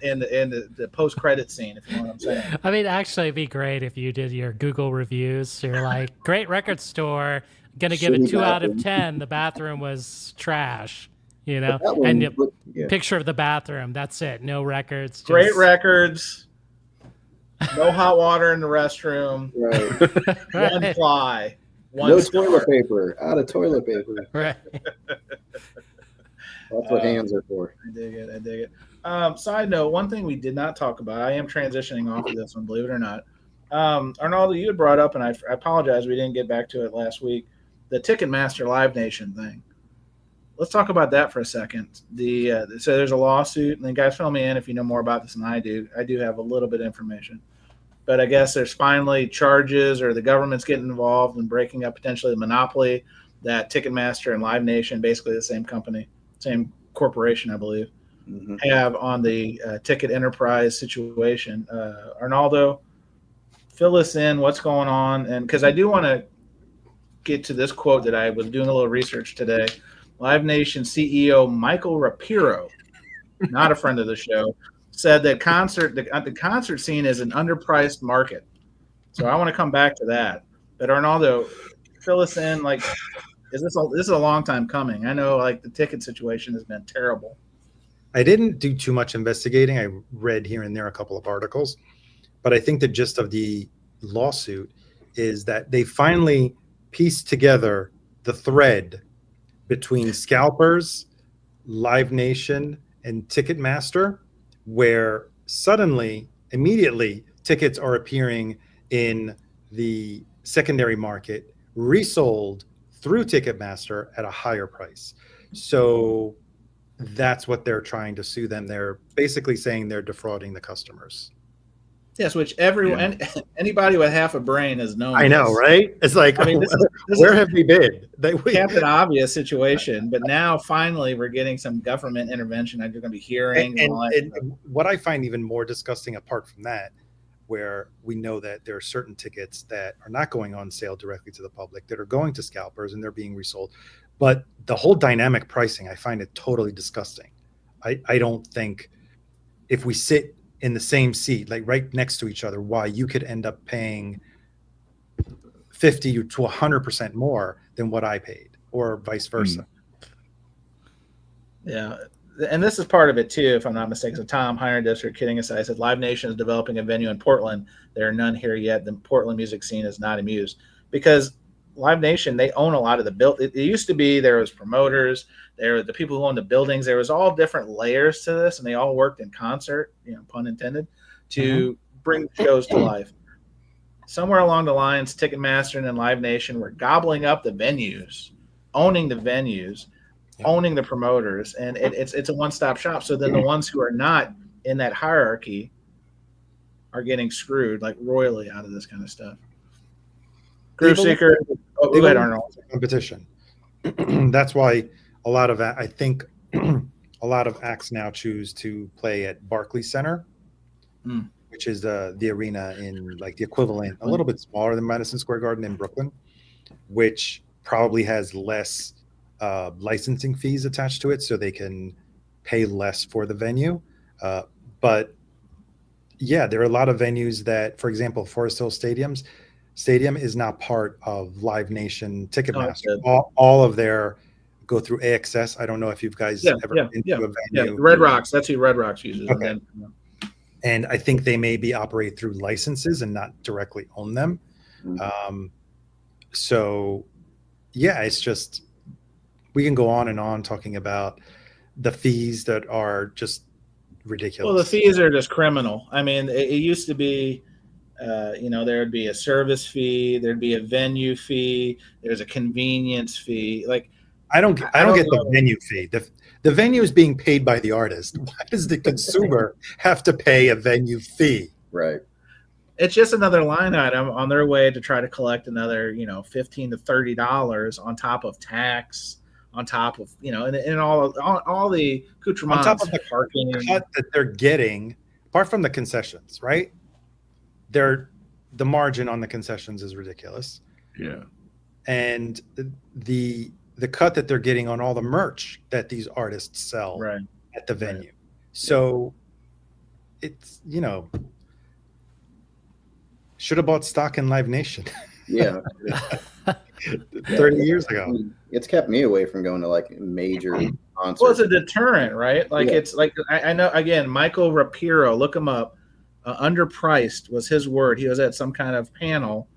in the post-credit scene, if you know what I'm saying. I mean, actually, it'd be great if you did your Google reviews. You're like, great record store, gonna give it 2 out of 10. The bathroom was trash. You know, and picture of the bathroom. That's it. No records. Great records. No hot water in the restroom. Right. One ply. No toilet paper. Out of toilet paper. Right. That's what hands are for. I dig it. Side note, one thing we did not talk about. I am transitioning off of this one, believe it or not. Arnaldo, you had brought up, and I apologize we didn't get back to it last week, the Ticketmaster Live Nation thing. Let's talk about that for a second. So there's a lawsuit, and then guys, fill me in if you know more about this than I do. I do have a little bit of information. But I guess there's finally charges, or the government's getting involved in breaking up potentially the monopoly that Ticketmaster and Live Nation, basically the same company, same corporation, I believe, have on the ticket enterprise situation. Arnaldo, fill us in what's going on. And because I do want to get to this quote that I was doing a little research today. Live Nation CEO Michael Rapiro, not a friend of the show, said that the concert scene is an underpriced market. So I want to come back to that. But Arnaldo, fill us in. Like, this is a long time coming? I know, like, the ticket situation has been terrible. I didn't do too much investigating. I read here and there a couple of articles, but I think the gist of the lawsuit is that they finally pieced together the thread between scalpers, Live Nation, and Ticketmaster, where suddenly, immediately, tickets are appearing in the secondary market, resold through Ticketmaster at a higher price. So that's what they're trying to sue them. They're basically saying they're defrauding the customers. Yes, which everyone, anybody with half a brain has known. I know, right? It's like, I mean, where have we been? Captain Obvious situation, but now finally we're getting some government intervention. You're going to be hearing. And what I find even more disgusting, apart from that, where we know that there are certain tickets that are not going on sale directly to the public, that are going to scalpers and they're being resold. But the whole dynamic pricing, I find it totally disgusting. I don't think if we sit in the same seat, like right next to each other, why you could end up paying 50 to 100% more than what I paid, or vice versa. Yeah. And this is part of it too, if I'm not mistaken. So Tom, Hiring District, kidding aside, said Live Nation is developing a venue in Portland. There are none here yet. The Portland music scene is not amused because Live Nation, they own a lot of the build. It used to be there was promoters, there were the people who owned the buildings. There was all different layers to this, and they all worked in concert, pun intended, to bring shows to life. Somewhere along the lines, Ticketmaster and Live Nation were gobbling up the venues, owning the venues, owning the promoters, and it's a one-stop shop. So then the ones who are not in that hierarchy are getting screwed like royally out of this kind of stuff. Groove Seeker, go ahead, Arnold. Competition. That's why I think a lot of acts now choose to play at Barclays Center, which is the arena in like the equivalent, a little bit smaller than Madison Square Garden in Brooklyn, which probably has less licensing fees attached to it, so they can pay less for the venue. But yeah, there are a lot of venues that, for example, Forest Hill Stadium is not part of Live Nation Ticketmaster. All of their go through AXS. I don't know if you guys ever been to a venue. Yeah, Red Rocks. That's who Red Rocks uses. Okay. And I think they maybe operate through licenses and not directly own them. So yeah, it's just, we can go on and on talking about the fees that are just ridiculous. Well, the fees are just criminal. I mean, it used to be, there'd be a service fee, there'd be a venue fee, there's a convenience fee. Like, I don't get the venue fee. The venue is being paid by the artist. Why does the consumer have to pay a venue fee? Right. It's just another line item on their way to try to collect another, $15 to $30 on top of tax, on top of, and all the accoutrements. On top of the parking cut that they're getting, apart from the concessions, right? The margin on the concessions is ridiculous. Yeah. And the cut that they're getting on all the merch that these artists sell at the venue. Right. So it's, should have bought stock in Live Nation. Yeah. 30 years ago. It's kept me away from going to like major concerts. Well, it's a deterrent, right? Like it's like, I know, again, Michael Rapiro, look him up. Underpriced was his word. He was at some kind of panel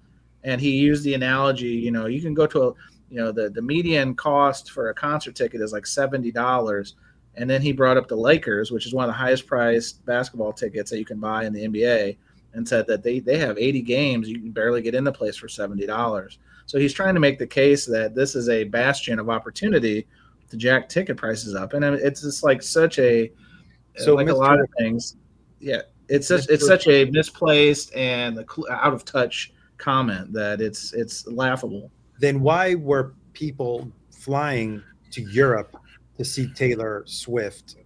and he used the analogy, you can go to the median cost for a concert ticket is like $70. And then he brought up the Lakers, which is one of the highest priced basketball tickets that you can buy in the NBA, and said that they have 80 games. You can barely get in the place for $70. So he's trying to make the case that this is a bastion of opportunity to jack ticket prices up. And it's just like such a, like a lot of things. Yeah. It's such a misplaced and out of touch comment that it's laughable. Then why were people flying to Europe to see Taylor Swift?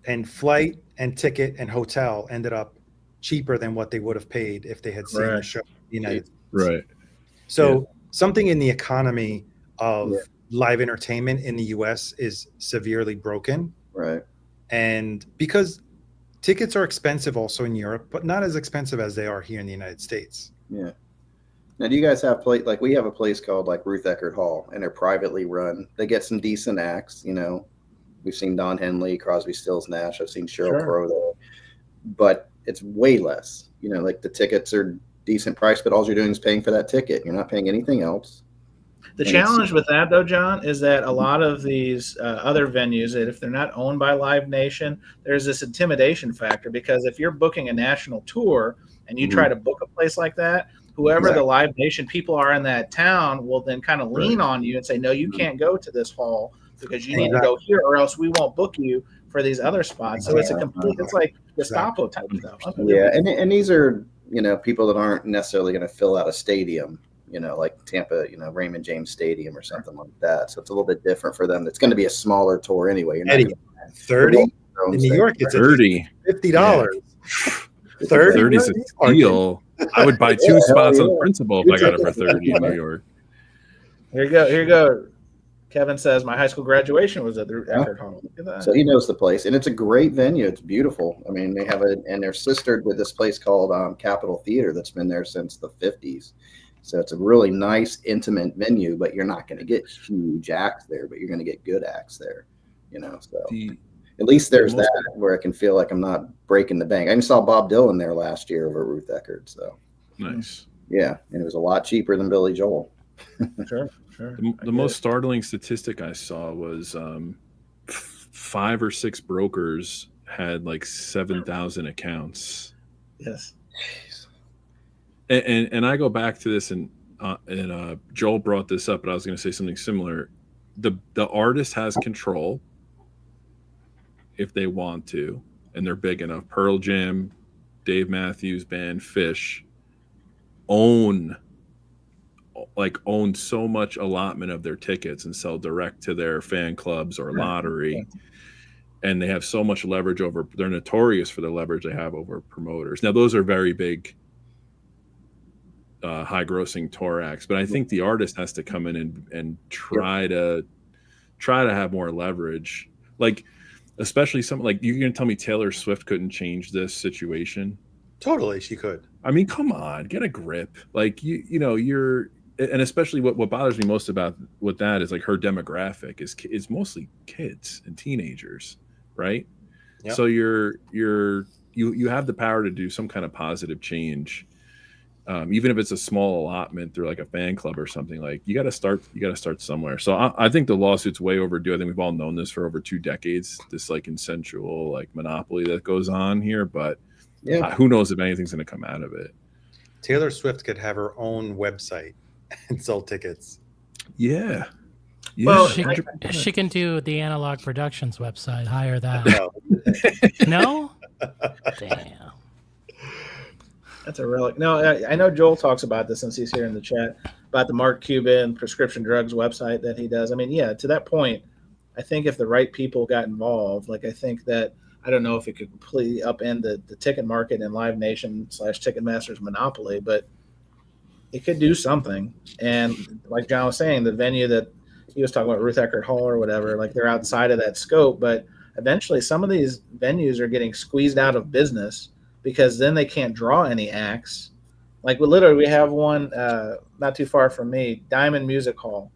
And flight and ticket and hotel ended up cheaper than what they would have paid if they had seen the show in the United States. Right. So something in the economy of live entertainment in the US is severely broken. Right. And because tickets are expensive also in Europe, but not as expensive as they are here in the United States. Yeah. Now, do you guys have like we have a place called like Ruth Eckerd Hall, and they're privately run. They get some decent acts, We've seen Don Henley, Crosby, Stills, Nash. I've seen Sheryl Crow there, but it's way less. Like the tickets are decent price, but all you're doing is paying for that ticket. You're not paying anything else. The challenge with that, though, John, is that a lot of these other venues, that if they're not owned by Live Nation, there's this intimidation factor, because if you're booking a national tour and you try to book a place like that, whoever the Live Nation people are in that town will then kind of lean on you and say, no, you can't go to this hall because you need to go here, or else we won't book you for these other spots. So it's a complete, it's like Gestapo type stuff. Yeah, and these are, people that aren't necessarily going to fill out a stadium, like Tampa, Raymond James Stadium or something like that. So it's a little bit different for them. It's going to be a smaller tour anyway. You're not 30 in New York, it's $30. $50. 30 is a steal. I would buy two spots on principal if I got it for $30 in New York. Here you go. Kevin says my high school graduation was at the Eckerd Hall. Look at that. So he knows the place, and it's a great venue. It's beautiful. I mean, they have and they're sistered with this place called Capitol Theater that's been there since the 50s. So it's a really nice, intimate venue, but you're not going to get huge acts there, but you're going to get good acts there, So at least there's that where I can feel like I'm not breaking the bank. I even saw Bob Dylan there last year over at Ruth Eckerd. So nice. Yeah, and it was a lot cheaper than Billy Joel. Sure. The most startling statistic I saw was 5 or 6 brokers had like 7,000 accounts. Yes. And I go back to this, and Joel brought this up, but I was going to say something similar. The artist has control if they want to, and they're big enough. Pearl Jam, Dave Matthews Band, Fish own so much allotment of their tickets and sell direct to their fan clubs or lottery. And they have so much leverage over, they're notorious for the leverage they have over promoters. Now, those are very big, high grossing tour acts, but I think the artist has to come in and try to have more leverage. Like, especially something like, you're going to tell me Taylor Swift couldn't change this situation? Totally, she could. I mean, come on, get a grip. Like, and especially what bothers me most about with that is like her demographic is mostly kids and teenagers, right? Yep. So you have the power to do some kind of positive change, even if it's a small allotment through like a fan club or something. Like, you got to start somewhere. So I think the lawsuit's way overdue. I think we've all known this for over 2 decades. This like consensual like monopoly that goes on here, but who knows if anything's going to come out of it. Taylor Swift could have her own website and sell tickets. Yeah. Well, she can do the Analog Productions website. Hire that. No? Damn. That's a relic. No, I know Joel talks about this since he's here in the chat about the Mark Cuban prescription drugs website that he does. I mean, yeah, to that point, I think if the right people got involved, like I think that, I don't know if it could completely upend the ticket market and Live Nation / Ticketmaster's monopoly, but it could do something. And like John was saying, the venue that he was talking about, Ruth Eckerd Hall or whatever, like they're outside of that scope. But eventually some of these venues are getting squeezed out of business because then they can't draw any acts. Like we have one not too far from me, Diamond Music Hall.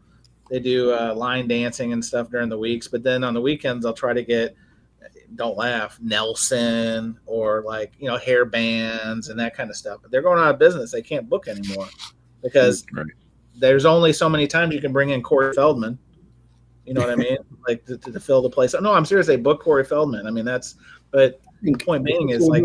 They do line dancing and stuff during the weeks, but then on the weekends they'll try to get, don't laugh, Nelson or like, hair bands and that kind of stuff. But they're going out of business. They can't book anymore because there's only so many times you can bring in Corey Feldman. You know what I mean? Like to fill the place. No, I'm serious. They book Corey Feldman. I mean, but the point being is like,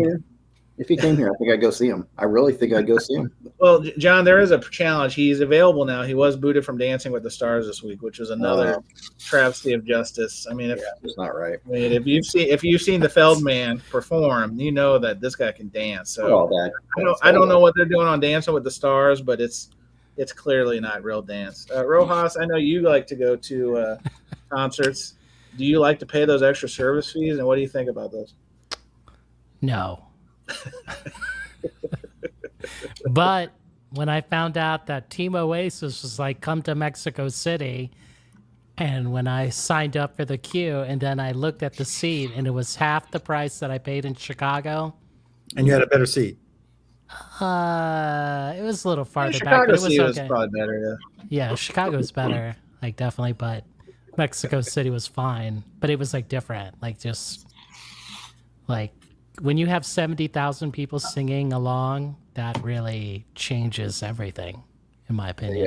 if he came here, I think I'd go see him. I really think I'd go see him. Well, John, there is a challenge. He's available now. He was booted from Dancing with the Stars this week, which was another travesty of justice. I mean, it's not right. I mean, if you've seen the Feldman perform, you know that this guy can dance. So I don't know what they're doing on Dancing with the Stars, but it's clearly not real dance. Rojas, I know you like to go to concerts. Do you like to pay those extra service fees, and what do you think about those? No. But when I found out that Team Oasis was like, come to Mexico City, and when I signed up for the queue and then I looked at the seat and it was half the price that I paid in Chicago. And you had a better seat. It was a little farther Chicago back. But it was seat okay. was probably better, Yeah, Chicago's better, like definitely, but Mexico City was fine. But it was like different, like just like when you have 70,000 people singing along, that really changes everything, in my opinion.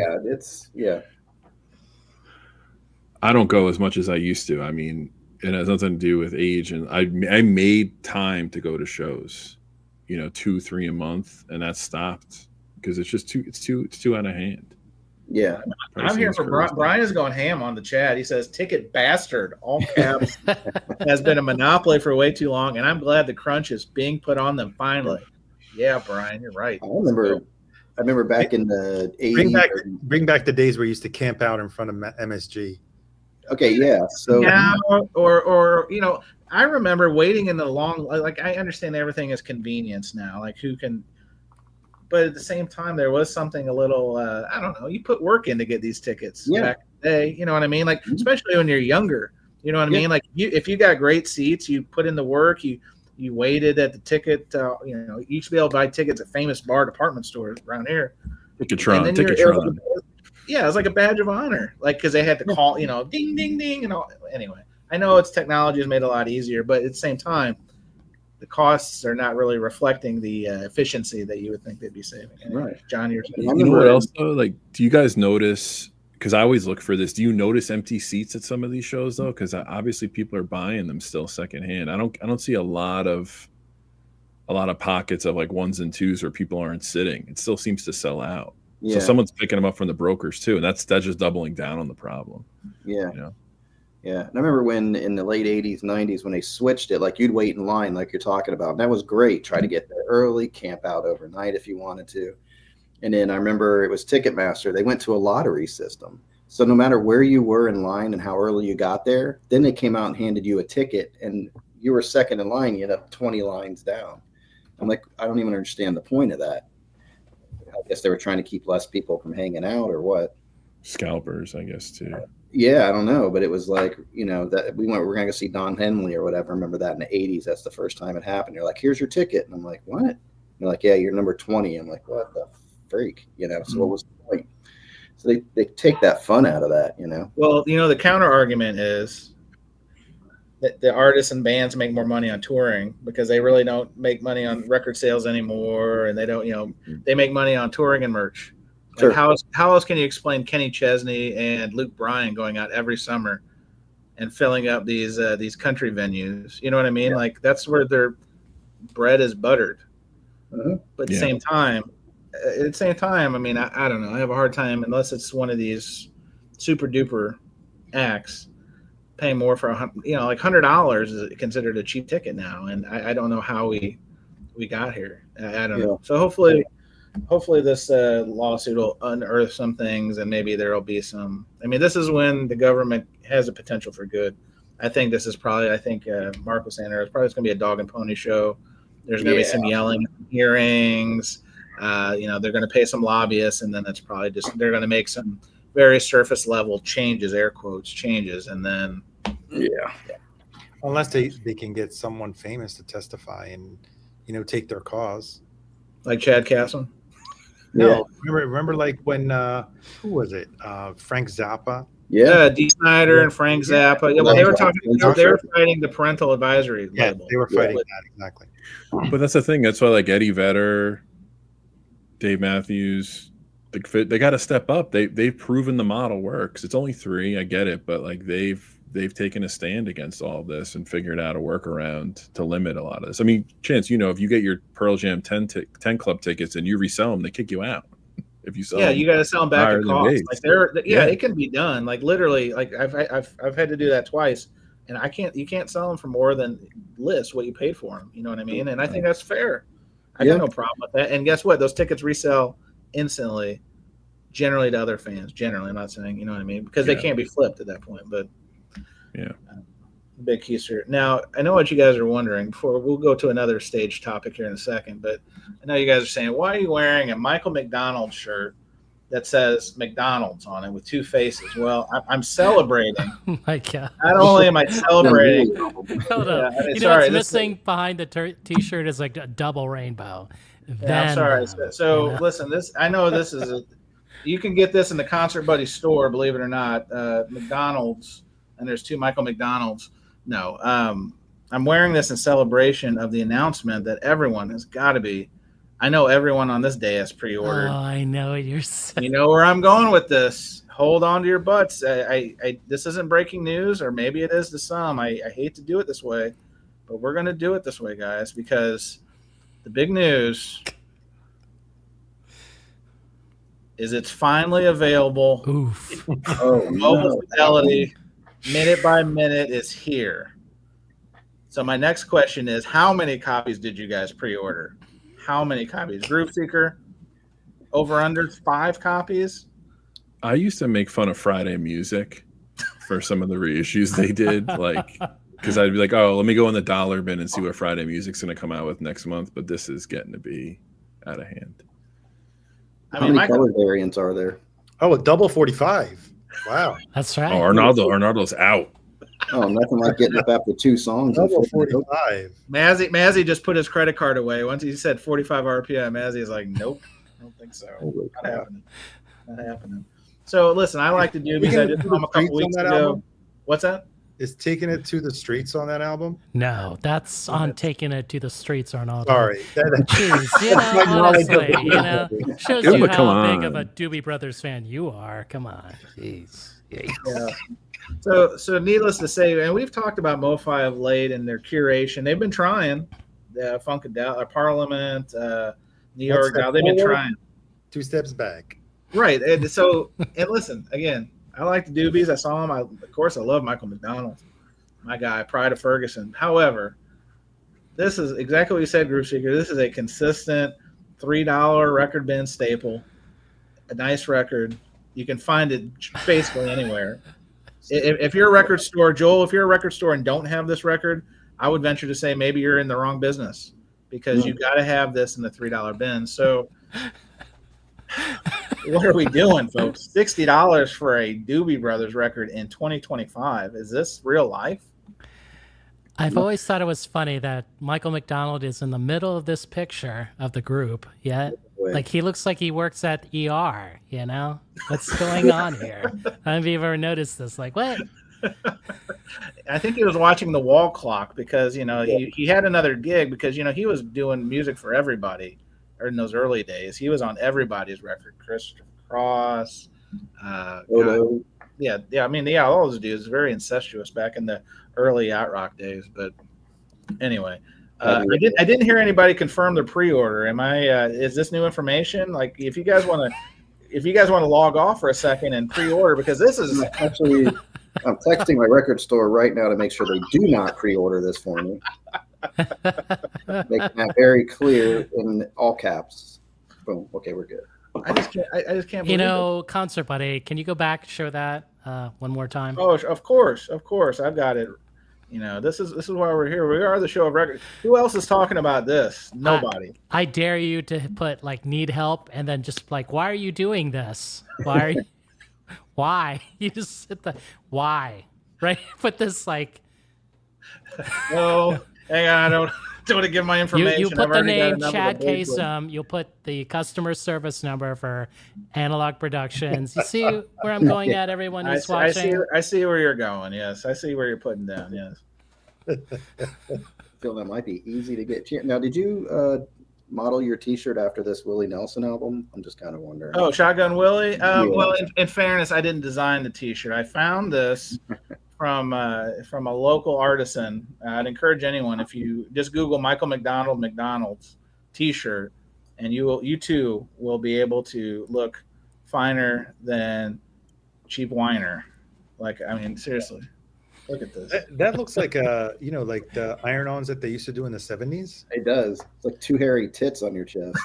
I don't go as much as I used to. I mean, it has nothing to do with age, and I made time to go to shows, 2-3 a month, and that stopped because it's just too out of hand. Yeah, I'm here for Brian is going ham on the chat. He says ticket bastard, all caps, has been a monopoly for way too long, and I'm glad the crunch is being put on them finally. Yeah, Brian, you're right. I remember back in the 80s. Bring back the days where you used to camp out in front of MSG. Okay, yeah. So now, or I remember waiting in the long. Like I understand everything is convenience now. Like who can. but at the same time, there was something a little, I don't know, you put work in to get these tickets back in the day. You know what I mean? Like, especially when you're younger. You know what I mean? Like, if you got great seats, you put in the work, you waited at the ticket. You used to be able to buy tickets at famous bar department stores around here. Ticketron. Yeah, it was like a badge of honor, like because they had to call, ding, ding, ding, and all. Anyway, I know technology has made it a lot easier, but at the same time, the costs are not really reflecting the efficiency that you would think they'd be saving. Anyway, Right, John, you're saying. You know what else though? Like, do you guys notice? Because I always look for this. Do you notice empty seats at some of these shows though? Because obviously people are buying them still secondhand. I don't see a lot of pockets of like ones and twos where people aren't sitting. It still seems to sell out. So someone's picking them up from the brokers too, and that's just doubling down on the problem. Yeah. Yeah. And I remember when in the late 80s, 90s, when they switched it, like you'd wait in line like you're talking about. And that was great. Try to get there early, camp out overnight if you wanted to. And then I remember it was Ticketmaster. They went to a lottery system. So no matter where you were in line and how early you got there, then they came out and handed you a ticket and you were second in line, you ended up 20 lines down. I'm like, I don't even understand the point of that. I guess they were trying to keep less people from hanging out or what. Scalpers, I guess, too. Yeah, I don't know. But it was like, that we're going to go see Don Henley or whatever. I remember that in the 80s. That's the first time it happened. You're like, here's your ticket. And I'm like, what? You're like, yeah, you're number 20. I'm like, what the freak? So what was the point? So they take that fun out of that, Well, the counter argument is that the artists and bands make more money on touring because they really don't make money on record sales anymore, and they don't, they make money on touring and merch. Like how else can you explain Kenny Chesney and Luke Bryan going out every summer and filling up these country venues? You know what I mean? Yeah. Like that's where their bread is buttered. But at the same time, I mean, I don't know. I have a hard time unless it's one of these super duper acts. Paying more for like $100 is considered a cheap ticket now, and I don't know how we got here. I don't know. So hopefully this lawsuit will unearth some things, and maybe there'll be some. I mean, this is when the government has a potential for good. I think this is probably. I think Mark was saying it's probably going to be a dog and pony show. There's going to be some yelling, hearings. They're going to pay some lobbyists, and then it's probably just they're going to make some very surface level changes, air quotes changes, and then unless they can get someone famous to testify and take their cause, like Chad Castle. No, remember like when who was it? Frank Zappa. Yeah, Dee Snider and Frank Zappa. Yeah, well, they were talking. They were fighting the parental advisory label. They were fighting that exactly. But that's the thing. That's why like Eddie Vedder, Dave Matthews. They got to step up. They've proven the model works. It's only 3, I get it, but like they've taken a stand against all of this and figured out a workaround to limit a lot of this. I mean, Chance, if you get your Pearl Jam 10 Club tickets and you resell them, they kick you out. If you sell them, you got to sell them back at cost. Like it can be done. Like literally, like I've had to do that twice, and you can't sell them for more than list what you paid for them. You know what I mean? And I think that's fair. I got no problem with that. And guess what? Those tickets resell instantly, generally to other fans. Generally, I'm not saying you know what I mean because they can't be flipped at that point. But big keister. Now I know what you guys are wondering. Before we'll go to another stage topic here in a second, but I know you guys are saying, why are you wearing a Michael McDonald shirt that says McDonald's on it with 2 faces? Well, I'm celebrating. Oh my God! Not only am I celebrating, hold on. What's missing behind the T-shirt is like a double rainbow. I'm sorry. So listen, I know this is you can get this in the Concert Buddy store, believe it or not. McDonald's, and there's 2 Michael McDonald's. No, I'm wearing this in celebration of the announcement that everyone has got to be. I know everyone on this day has pre-ordered. Oh, I know what you're saying. You know where I'm going with this. Hold on to your butts. This isn't breaking news, or maybe it is to some. I hate to do it this way, but we're going to do it this way, guys, because the big news is it's finally available. Oof. Mobile Fidelity, minute by minute, is here. So my next question is, how many copies did you guys pre-order? How many copies? Groove Seeker, over under 5 copies? I used to make fun of Friday Music for some of the reissues they did, like because I'd be like, oh, let me go in the dollar bin and see what Friday Music's going to come out with next month. But this is getting to be out of hand. I How mean, many color variants are there? Oh, a double 45. Wow. That's right. Oh, Arnaldo's out. Oh, nothing like getting up after 2 songs. And Double flipping it. 45. Mazzy just put his credit card away. Once he said 45 RPM, Mazzy is like, nope, I don't think so. Holy Not crap. happening. Not happening. So listen, I like the Doobies. I just saw them a couple weeks ago. Album? What's that? Is Taking It to the Streets on that album? No, that's on Taking It to the Streets, Arnaldo. Sorry. Jeez, you know, honestly, shows you how big of a Doobie Brothers fan you are. Come on, jeez. Yeah. So needless to say, and we've talked about MoFi of late and their curation. They've been trying. Funkadelic, Parliament, New York. Now they've been trying. 2 steps back. Right. And so, and listen, again, I like the Doobies. I saw them. Of course, I love Michael McDonald, my guy, Pride of Ferguson. However, this is exactly what you said, Group Seeker. This is a consistent $3 record bin staple, a nice record. You can find it basically anywhere. If you're a record store, Joel, if you're a record store and don't have this record, I would venture to say maybe you're in the wrong business because you've got to have this in the $3 bin. So what are we doing, folks? $60 for a Doobie Brothers record in 2025. Is this real life? I've always thought it was funny that Michael McDonald is in the middle of this picture of the group, yet like he looks like he works at ER, you know? What's going on here? I don't know if you've ever noticed this. Like, what? I think he was watching the wall clock because, you know, he had another gig because, you know, he was doing music for everybody in those early days. He was on everybody's record. Christopher Cross. Yeah. I mean, all those dudes very incestuous back in the early yacht rock days. But anyway, I didn't hear anybody confirm the pre-order. Is this new information? Like, if you guys want to log off for a second and pre-order, because this is actually, I'm texting my record store right now to make sure they do not pre-order this for me. Making that very clear in all caps. Boom. Okay, we're good. I just can't. You know, Concert Buddy, can you go back and show that one more time? Oh, of course. I've got it. You know, this is why we're here. We are the show of record. Who else is talking about this? Nobody. I dare you to put like need help and then just like, why are you doing this? Why are you? Why? You just sit the why, right? Put this like. No, hang on. I don't want to give my information. You put the name Chad Kasem. You'll put the customer service number for Analog Productions. You see where I'm going at, everyone who's watching? I see where you're going. Yes, I see where you're putting down. Yes. I feel that might be easy to get. Now, did you model your T-shirt after this Willie Nelson album? I'm just kind of wondering. Oh, Shotgun Willie. Well, in fairness, I didn't design the T-shirt. I found this from a local artisan. I'd encourage anyone, if you just Google Michael McDonald's T-shirt, and you too will be able to look finer than cheap whiner. Like, I mean, seriously, look at this. That looks like like the iron-ons that they used to do in the 70s. It does. It's like 2 hairy tits on your chest.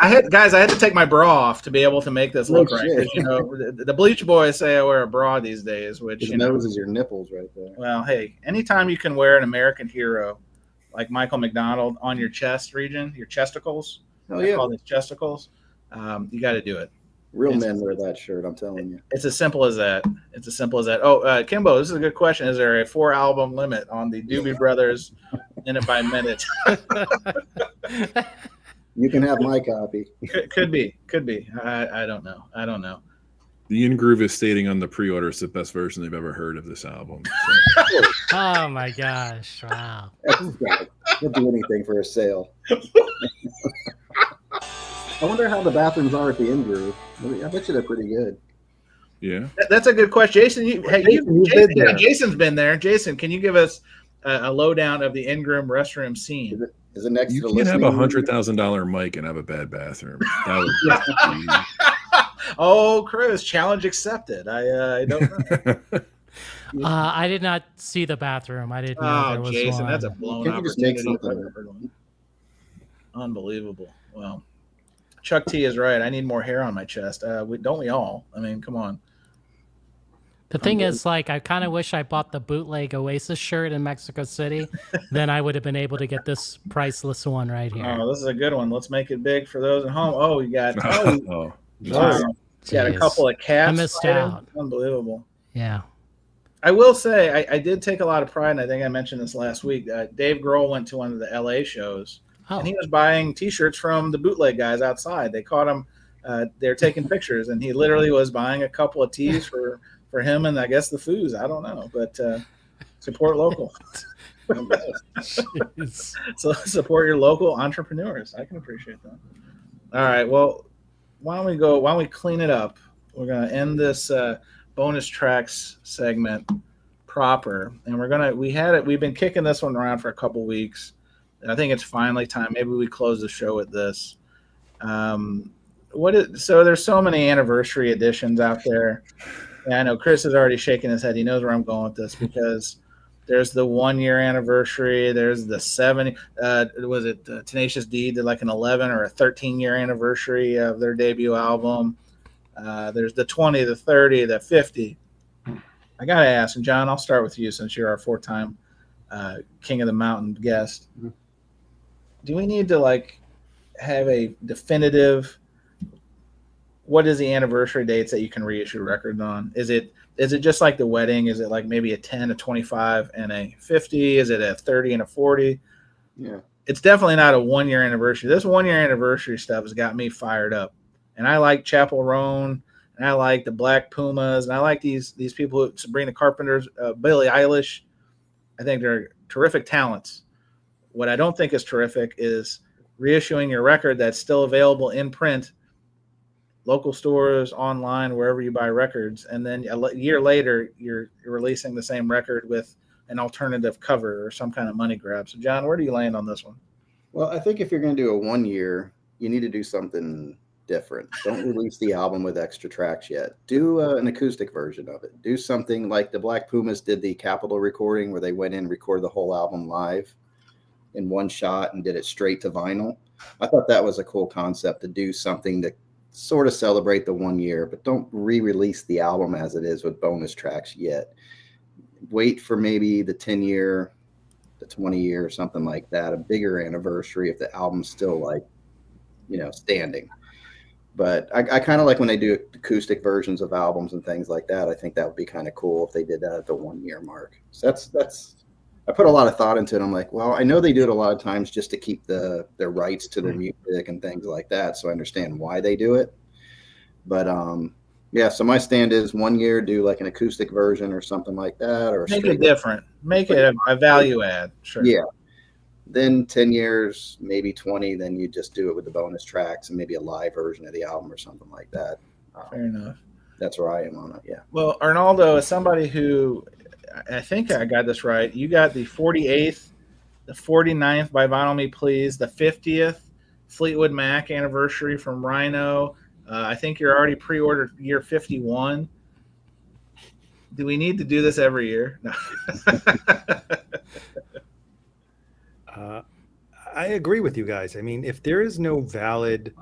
I had to take my bra off to be able to make this look right. You know, the Bleach Boys say I wear a bra these days, which his nose is your nipples right there. Well, hey, anytime you can wear an American hero like Michael McDonald on your chest region, your chesticles. Oh yeah, call these chesticles. You got to do it. Real men wear that shirt. I'm telling you. It's as simple as that. Oh, Kimbo, this is a good question. Is there a 4-album limit on the Doobie Brothers minute by minute? You can have my copy. Could be. I don't know. The In-Groove is stating on the pre-order it's the best version they've ever heard of this album. So. Oh my gosh! Wow. He'll do anything for a sale. I wonder how the bathrooms are at the In-Groove. I bet you they're pretty good. Yeah, that's a good question, Jason. Jason's been there. Jason, can you give us a lowdown of the In-Groove restroom scene? Is it next? You to the can't have a listening $100,000 mic and have a bad bathroom. That would Oh, Chris, challenge accepted. I don't know. I did not see the bathroom. I didn't know there was Jason, one. that's a blown Can't you just make opportunity. something? Unbelievable. Well, Chuck T is right. I need more hair on my chest. Don't we all? I mean, come on. The thing is, like, I kind of wish I bought the bootleg Oasis shirt in Mexico City. Then I would have been able to get this priceless one right here. Oh, this is a good one. Let's make it big for those at home. Oh, you got Oh, wow. Got a couple of cats. I missed fighting. out. Unbelievable. Yeah. I will say I did take a lot of pride, and I think I mentioned this last week. Dave Grohl went to one of the LA shows, and he was buying T-shirts from the bootleg guys outside. They caught him. They're taking pictures, and he literally was buying a couple of tees for him and I guess the Foos. I don't know, but support local. So support your local entrepreneurs. I can appreciate that. All right. Well, why don't we clean it up? We're going to end this bonus tracks segment proper, and we've been kicking this one around for a couple weeks, and I think it's finally time. Maybe we close the show with this. So there's so many anniversary editions out there. And I know Chris is already shaking his head. He knows where I'm going with this because there's the 1 year anniversary. There's the 70. Was it Tenacious D did like an 11 or a 13-year anniversary of their debut album? There's the 20, the 30, the 50. I gotta ask, and John, I'll start with you since you're our 4-time King of the Mountain guest. Do we need to like have a definitive? What is the anniversary dates that you can reissue records on? Is it just like the wedding? Is it like maybe a 10, a 25, and a 50? Is it a 30 and a 40? Yeah. It's definitely not a 1 year anniversary. This 1 year anniversary stuff has got me fired up. And I like Chapel Roan, and I like the Black Pumas, and I like these people, Sabrina Carpenter's, Billie Eilish. I think they're terrific talents. What I don't think is terrific is reissuing your record that's still available in print, local stores, online, wherever you buy records, and then a year later you're releasing the same record with an alternative cover or some kind of money grab. So, John, where do you land on this one? Well, I think if you're going to do a 1 year, you need to do something different. Don't release the album with extra tracks yet. Do an acoustic version of it. Do something like the Black Pumas did the Capitol recording where they went in and recorded the whole album live in one shot and did it straight to vinyl. I thought that was a cool concept to do something to sort of celebrate the 1 year, but don't re-release the album as it is with bonus tracks yet. Wait for maybe the 10-year, the 20-year, something like that, a bigger anniversary if the album's still like, standing. But I kind of like when they do acoustic versions of albums and things like that. I think that would be kind of cool if they did that at the 1 year mark. So that's I put a lot of thought into it. I'm like, well, I know they do it a lot of times just to keep their rights to their music and things like that. So I understand why they do it. But yeah, so my stand is 1 year, do like an acoustic version or something like that, or make it different, make it a value add. Sure. Yeah. Then 10 years, maybe 20, then you just do it with the bonus tracks and maybe a live version of the album or something like that. Fair enough. That's where I am on it. Yeah. Well, Arnaldo is somebody who, I think I got this right. You got the 48th, the 49th by Vinyl Me Please, the 50th Fleetwood Mac anniversary from Rhino. I think you're already pre-ordered year 51. Do we need to do this every year? No. I agree with you guys. I mean, if there is no valid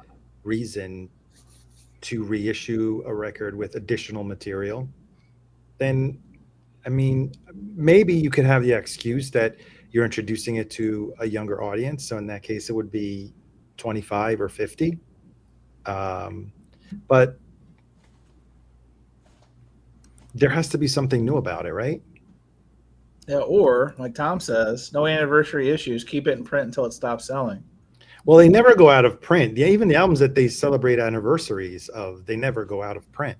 reason to reissue a record with additional material, then, I mean, maybe you could have the excuse that you're introducing it to a younger audience. So in that case, it would be 25 or 50. But there has to be something new about it, right? Yeah, or like Tom says, no anniversary issues. Keep it in print until it stops selling. Well, they never go out of print. Yeah, even the albums that they celebrate anniversaries of, they never go out of print.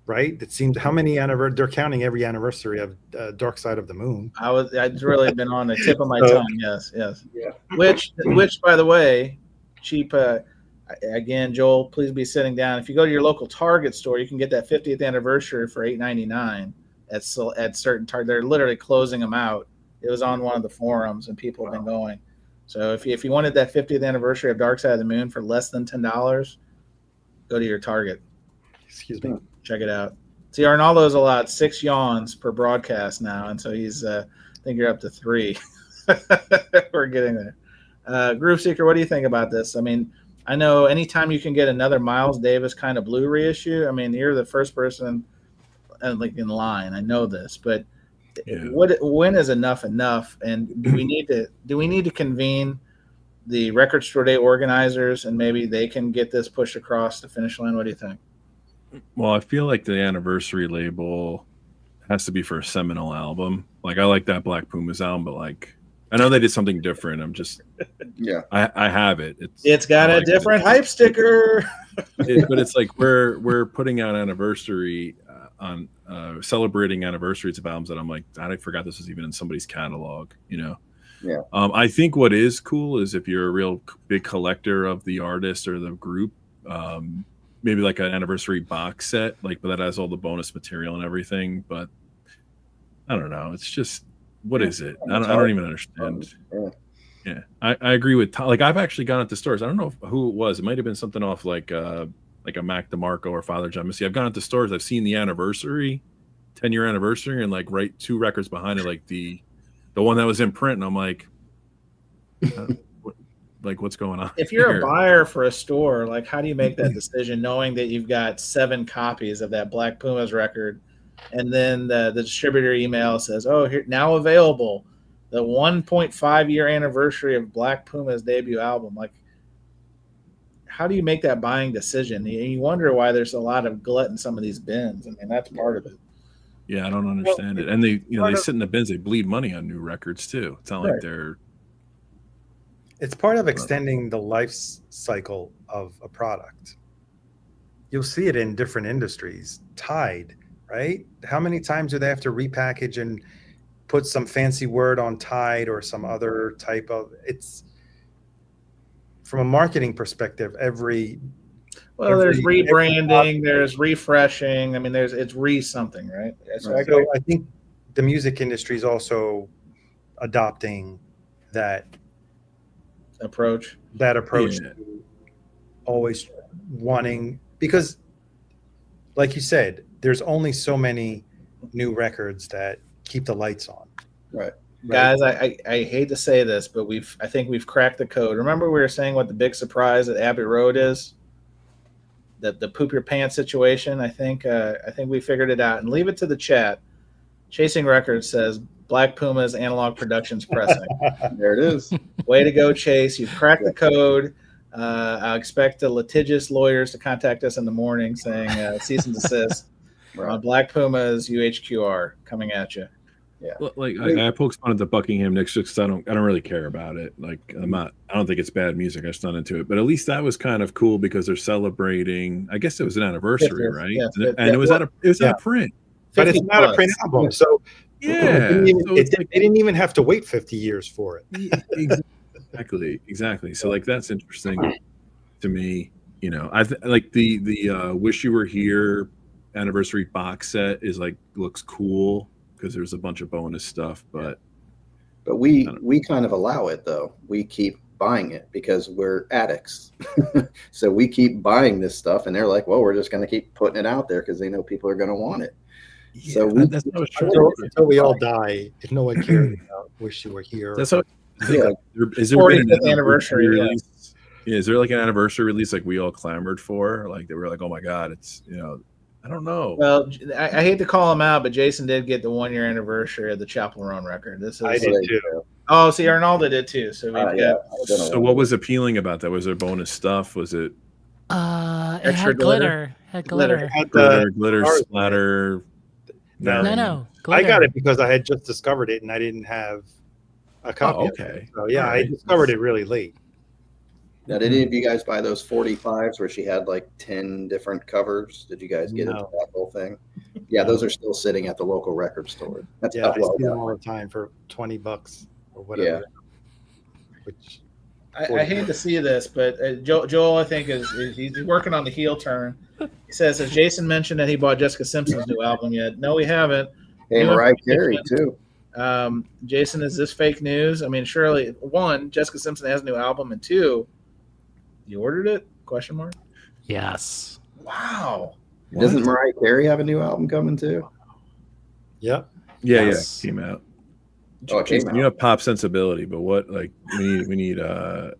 Right? It seems how many they're counting every anniversary of Dark Side of the Moon. I'd really been on the tip of my tongue. Yes. Yeah. Which, by the way, cheap. Again, Joel, please be sitting down. If you go to your local Target store, you can get that 50th anniversary for $8.99 at certain Target. They're literally closing them out. It was on one of the forums, and people have been going. So if you wanted that 50th anniversary of Dark Side of the Moon for less than $10, go to your Target. Excuse me. Check it out. See, Arnaldo's allowed 6 yawns per broadcast now, and so he's I think you're up to 3. We're getting there. Groove Seeker, what do you think about this? I mean, I know anytime you can get another Miles Davis kind of blue reissue, I mean, you're the first person like in line. I know this, but Yeah. when is enough enough? And do we need to convene the record store day organizers, and maybe they can get this pushed across the finish line? What do you think? Well, I feel like the anniversary label has to be for a seminal album. Like I like that Black Pumas album, but like I know they did something different. I'm just I have it. It's got a different hype sticker. But it's like we're putting out anniversary on celebrating anniversaries of albums that I'm like, I forgot this was even in somebody's catalog, you know. Yeah. I think what is cool is if you're a real big collector of the artist or the group, maybe like an anniversary box set, like, but that has all the bonus material and everything. But I don't know. It's just, what is it? I don't even understand. Yeah. I agree with Tom. Like I've actually gone into stores. I don't know who it was. It might have been something off like a Mac DeMarco or Father John Misty. I've gone into stores. I've seen the anniversary, 10-year anniversary, and like right 2 records behind it, like the one that was in print, and I'm like, what's going on? If you're a buyer for a store, like how do you make that decision knowing that you've got 7 copies of that Black Pumas record, and then the distributor email says, "Oh, here now available, the 1.5-year anniversary of Black Puma's debut album." Like, how do you make that buying decision? You wonder why there's a lot of glut in some of these bins. I mean, that's part of it. Yeah, I don't understand it. And they sit in the bins. They bleed money on new records too. It's not like they're. It's part of extending the life cycle of a product. You'll see it in different industries. Tide, right? How many times do they have to repackage and put some fancy word on Tide or some other type of? It's from a marketing perspective. There's rebranding, there's refreshing. I mean, it's something, right? So I think the music industry is also adopting that approach. To always wanting, because like you said, there's only so many new records that keep the lights on. Right. Guys, I hate to say this, but I think we've cracked the code. Remember we were saying what the big surprise at Abbey Road is? The poop your pants situation. I think we figured it out. And leave it to the chat. Chasing Records says Black Pumas Analog Productions pressing. There it is. Way to go, Chase. You've cracked the code. I expect the litigious lawyers to contact us in the morning saying cease and desist. Black Pumas UHQR coming at you. Yeah. Like I poked fun at the Buckingham Nicks because I don't really care about it. Like I don't think it's bad music. I'm just not into it. But at least that was kind of cool because they're celebrating. I guess it was an anniversary, right? Yes, and it was at a print. But it's not a print album, so yeah, they didn't even have to wait 50 years for it. Exactly. So like that's interesting to me. You know, like the Wish You Were Here anniversary box set is like looks cool because there's a bunch of bonus stuff, but we kind of allow it though. We keep buying it because we're addicts. So we keep buying this stuff, and they're like, well, we're just going to keep putting it out there because they know people are going to want it. Yeah, so that's true. Until we all die, if no one cares about Wish You Were Here. That's what I think. Yeah. Like, is there been an anniversary release? Yeah, is there like an anniversary release like we all clamored for? Like they were like, oh my god, it's I don't know. Well, I hate to call him out, but Jason did get the 1-year anniversary of the Chapel Roan record. I did too. Oh, see, Arnaldo did too. So we've got. So what was appealing about that? Was there bonus stuff? Was it? It had glitter. Glitter, splatter. No. I got it because I had just discovered it and I didn't have a copy. Oh, okay. So yeah, I discovered it really late. Now, did any of you guys buy those 45s where she had like 10 different covers? Did you guys get into that whole thing? Yeah, those are still sitting at the local record store. That's I see them all the time for $20 or whatever. Yeah. Which I hate to see this, but Joel, I think, he's working on the heel turn. He says, has Jason mentioned that he bought Jessica Simpson's new album yet? No, we haven't. Hey, Mariah Carey, too. Jason, is this fake news? I mean, surely, 1, Jessica Simpson has a new album, and 2, you ordered it? Question mark. Yes. Wow. Doesn't Mariah Carey have a new album coming too? Yep. Yeah, came out. Oh, it came out. You have pop sensibility, but what like we need Do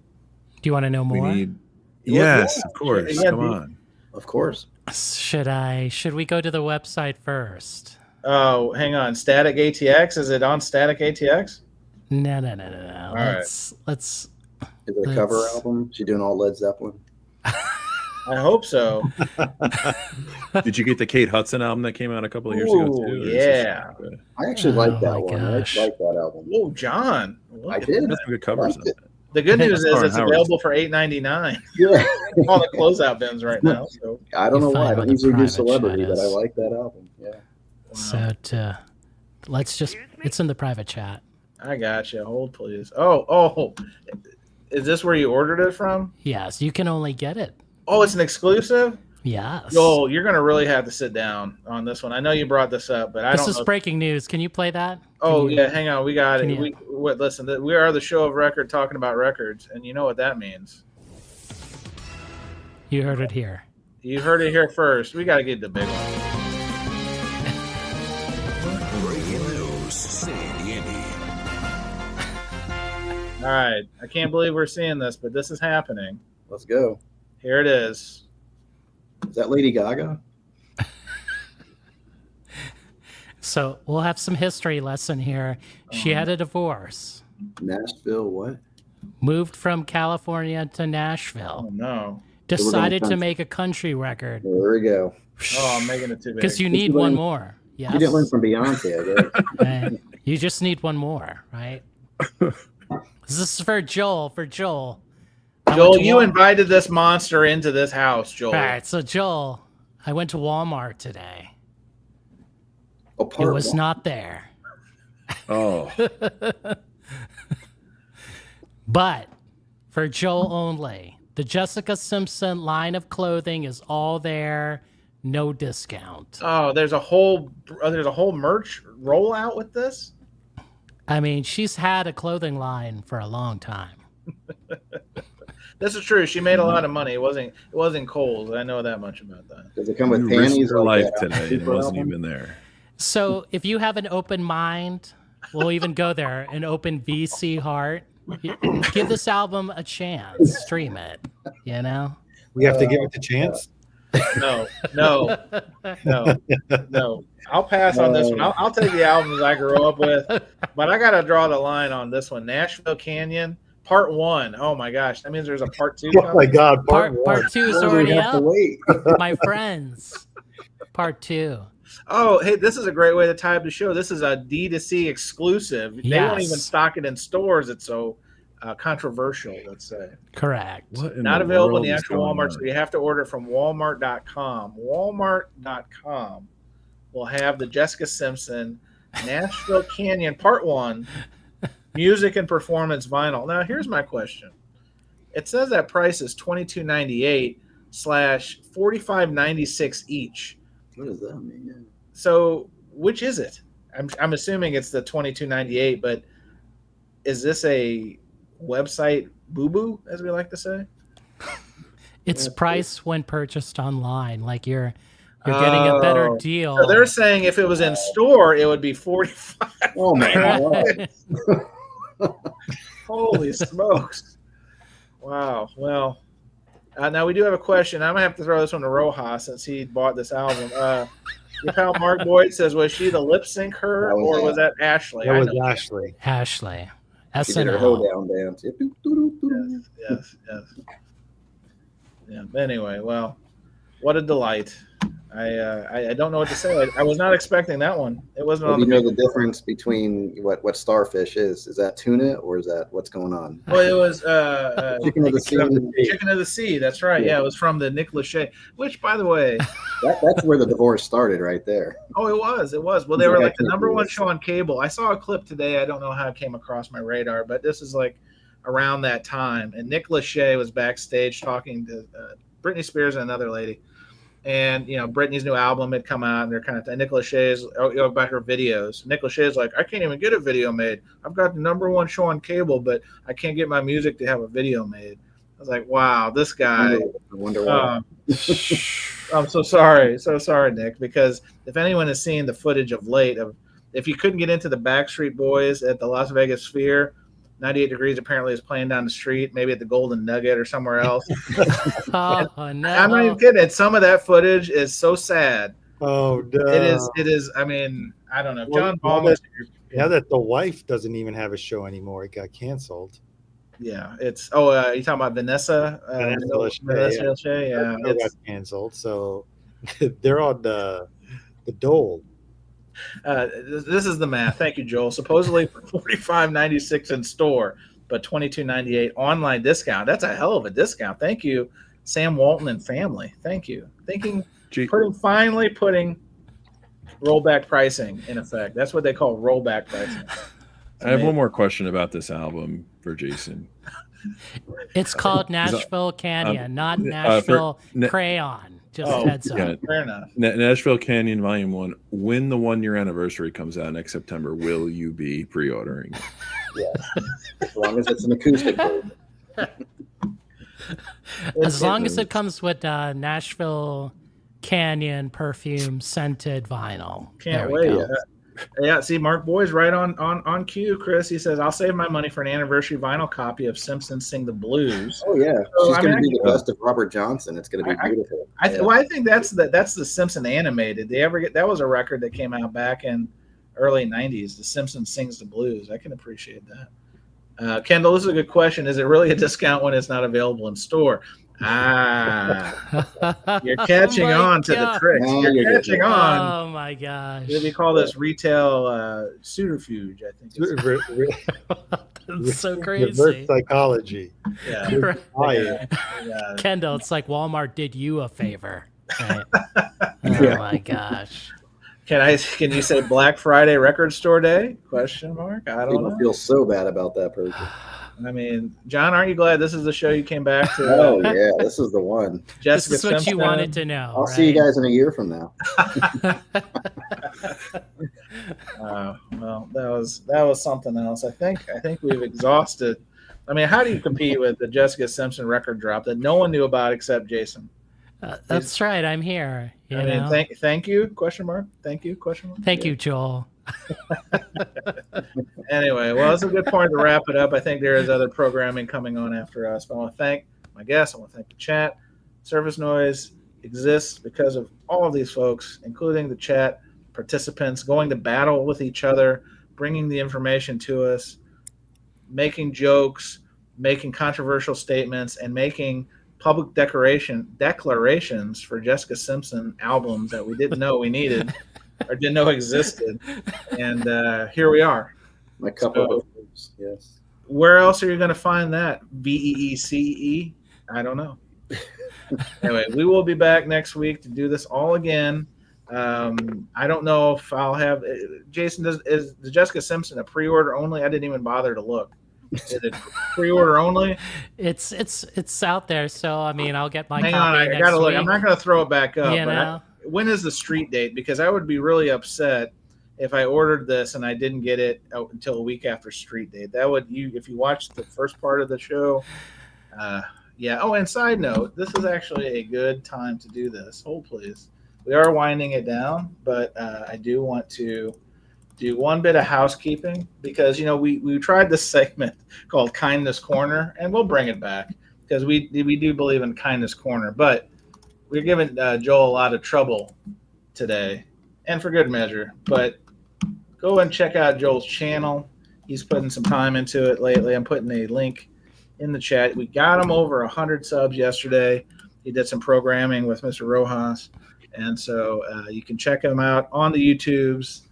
you want to know more? Yes, of course. Come on. Of course. Should we go to the website first? Oh, hang on. Static ATX? Is it on Static ATX? No. All Let's Is it a cover album? She doing all Led Zeppelin? I hope so. Did you get the Kate Hudson album that came out a couple of years ago too? Yeah. I actually like that my one. gosh. I like that album. Whoa, John. I did. That's some good covers. Liked it. The good news is Lauren it's Howard's. available for $8.99 Yeah. on the closeout bins right now. So I don't You know why. I find don't what the usually do private celebrity, chat but I is. like that album. Yeah. So let's just. It's in the private chat. I got you. Hold, please. Oh. Is this where you ordered it from? Yes, you can only get it. Oh, it's an exclusive? Yes. Joel, you're going to really have to sit down on this one. I know you brought this up, but I This don't is know. breaking news. Can you play that? Oh, yeah, hang on. We got can it. you- Listen, we are the show of record talking about records, and you know what that means. You heard it here. You heard it here first. We got to get the big one. Breaking news, Sandy Andy. All right. I can't believe we're seeing this, but this is happening. Let's go. Here it is. Is that Lady Gaga? So we'll have some history lesson here. She had a divorce, Nashville, what? moved from California to Oh, Nashville, no. decided to country. make a country record There we go. Oh, I'm making it too big. because you Did need you one learn- more. Yes. You didn't learn from Beyonce, I guess. And you just need one more, right? This is for Joel. I went Joel, to you Wal- invited this monster into this house, Joel. All right, so Joel, I went to Walmart today. Oh, It part was one. not there. Oh, But for Joel only, the Jessica Simpson line of clothing is all there, no discount. Oh, there's a whole merch rollout with this. I mean, she's had a clothing line for a long time. This is true. She made a lot of money. It wasn't Kohl's. I know that much about that. Does it come with you risked panties? your like life that today. It Super wasn't album? even there. So if you have an open mind, we'll even go there, an open VC heart. Give this album a chance. Stream it. You know? We have to give it the chance. No. I'll pass on this one. I'll take the albums I grew up with, but I got to draw the line on this one. Nashville Canyon, Part 1. Oh my gosh, that means there's a Part 2 Oh my coming. God! Part one. 2 is Oh, we already have to up, wait. my friends. Part 2. Oh, hey, this is a great way to tie up the show. This is a D2C exclusive. They won't even Yes. stock it in stores. It's so controversial, let's say. Correct. What in Not the available in world the is actual going Walmart, on? so you have to order it from Walmart.com. Walmart.com will have the Jessica Simpson Nashville Canyon Part 1 music and performance vinyl. Now, here's my question. It says that price is $22.98 / $45.96 each. What does that mean? So, which is it? I'm assuming it's the $22.98, but is this a website boo-boo, as we like to say? It's price when purchased online. Like you're getting a better Oh. deal. So they're saying if it was in store, it would be 45. Oh my God! Holy smokes! Wow. Well, now we do have a question. I'm gonna have to throw this one to Rojas since he bought this album. Your pal Mark Boyd says, was she the lip sync her, That was or was that Ashley? That I was know. Ashley. Ashley. She did her SNL. hoedown dance. Yes. Yeah. But anyway, well, what a delight. I don't know what to say. I was not expecting that one. It wasn't Well, on do the you know the difference between what starfish is? Is that tuna or is that what's going on? Well, it was Chicken of the sea. Chicken of the Sea. That's right. Yeah, it was from the Nick Lachey, which, by the way, That's where the divorce started, right there. oh, it was. Well, they were like the number one show on cable. I saw a clip today. I don't know how it came across my radar, but this is like around that time. And Nick Lachey was backstage talking to Britney Spears and another lady. And, Britney's new album had come out, and they're kind of, and Nick Lachey's about her videos. Nick Lachey's like, I can't even get a video made. I've got the number one show on cable, but I can't get my music to have a video made. I was like, wow, this guy. I wonder why. I'm so sorry, Nick, because if anyone has seen the footage of late, if you couldn't get into the Backstreet Boys at the Las Vegas Sphere, 98 Degrees apparently is playing down the street, maybe at the Golden Nugget or somewhere else. Oh, no. I'm not even kidding. Some of that footage is so sad. Oh no. It is. I mean, I don't know. Well, John Baum. Now that the wife doesn't even have a show anymore, it got canceled. Yeah, it's. Oh, you talking about Vanessa? Vanessa Lachey, yeah, it got canceled. So they're on the dole. This is the math. Thank you, Joel. Supposedly $45.96 in store, but $22.98 online discount. That's a hell of a discount. Thank you, Sam Walton and family. Thank you. Finally putting rollback pricing in effect. That's what they call rollback pricing. I have one more question about this album for Jason. It's called Nashville Canyon, not Nashville Crayon. Just heads up. Yeah, fair enough. Nashville Canyon Volume 1. When the 1 year anniversary comes out next September, will you be pre-ordering it? Yeah. As long as it's an acoustic version. As long as it comes with Nashville Canyon perfume scented vinyl. Can't wait. Yeah, see, Mark Boyd's right on cue, Chris. He says, I'll save my money for an anniversary vinyl copy of Simpsons Sing the Blues. Oh, yeah. She's going to be the best of Robert Johnson. It's going to be beautiful. I think that's the Simpson animated. That was a record that came out back in early 90s. The Simpsons Sings the Blues. I can appreciate that. Kendall, this is a good question. Is it really a discount when it's not available in store? You're catching on to the tricks. You're catching on. Oh my gosh! We call this retail subterfuge. I think it's so crazy. Reverse psychology. Yeah. Right. Kendall, it's like Walmart did you a favor. Right? Oh my gosh! Can you say Black Friday Record Store Day? Question mark. I don't know. Feel so bad about that person. I mean, John, aren't you glad this is the show you came back to? Oh, yeah, this is the one. Jessica this is what Simpson. You wanted to know. I'll see you guys in a year from now. Well, that was something else. I think we've exhausted. I mean, how do you compete with the Jessica Simpson record drop that no one knew about except Jason? That's right. I'm here. You know? Thank you? Question mark. Thank you? Question mark. Thank you, Joel. Anyway, well, it's a good point to wrap it up. I think there is other programming coming on after us, but I want to thank my guests. I want to thank the chat. Surface Noise exists because of all of these folks, including the chat participants, going to battle with each other, bringing the information to us, making jokes, making controversial statements, and making public declarations for Jessica Simpson albums that we didn't know we needed or didn't know existed. And here we are. My couple of groups, yes. Where else are you going to find that? VEECE? I don't know. Anyway, we will be back next week to do this all again. I don't know if I'll have Jason. Is the Jessica Simpson a pre-order only? I didn't even bother to look. Is it pre-order only? It's out there. So I mean, I'll get my Hang copy on, I next gotta look. week. I'm not gonna throw it back up. You know? When is the street date? Because I would be really upset if I ordered this and I didn't get it until a week after street date. That would if you watched the first part of the show. Yeah. Oh, and side note, this is actually a good time to do this. Hold please. We are winding it down, but I do want to do one bit of housekeeping because we tried this segment called Kindness Corner, and we'll bring it back because we do believe in Kindness Corner, but we're giving Joel a lot of trouble today, and for good measure. But go and check out Joel's channel. He's putting some time into it lately. I'm putting a link in the chat. We got him over 100 subs yesterday. He did some programming with Mr. Rojas, and so you can check him out on the YouTubes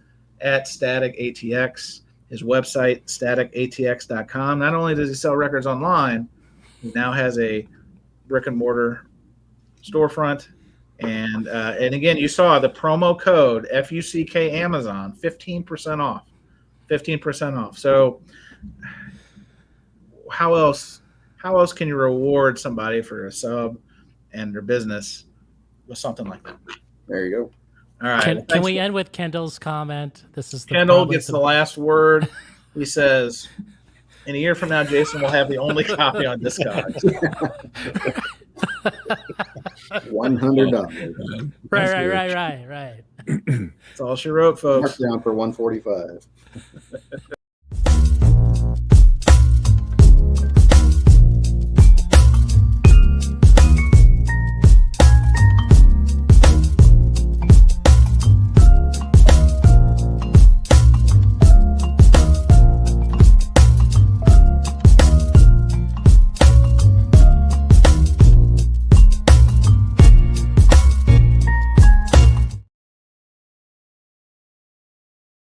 at Static ATX. His website, staticatx.com. Not only does he sell records online, he now has a brick and mortar storefront. And again, you saw the promo code FUCK Amazon, 15% off. 15% off. So how else can you reward somebody for a sub and their business with something like that? There you go. All right. Can we end with Kendall's comment? This is Kendall gets the last word. He says, in a year from now, Jason will have the only copy on Discogs. $100. Right. That's all she wrote, folks. Markdown for $145.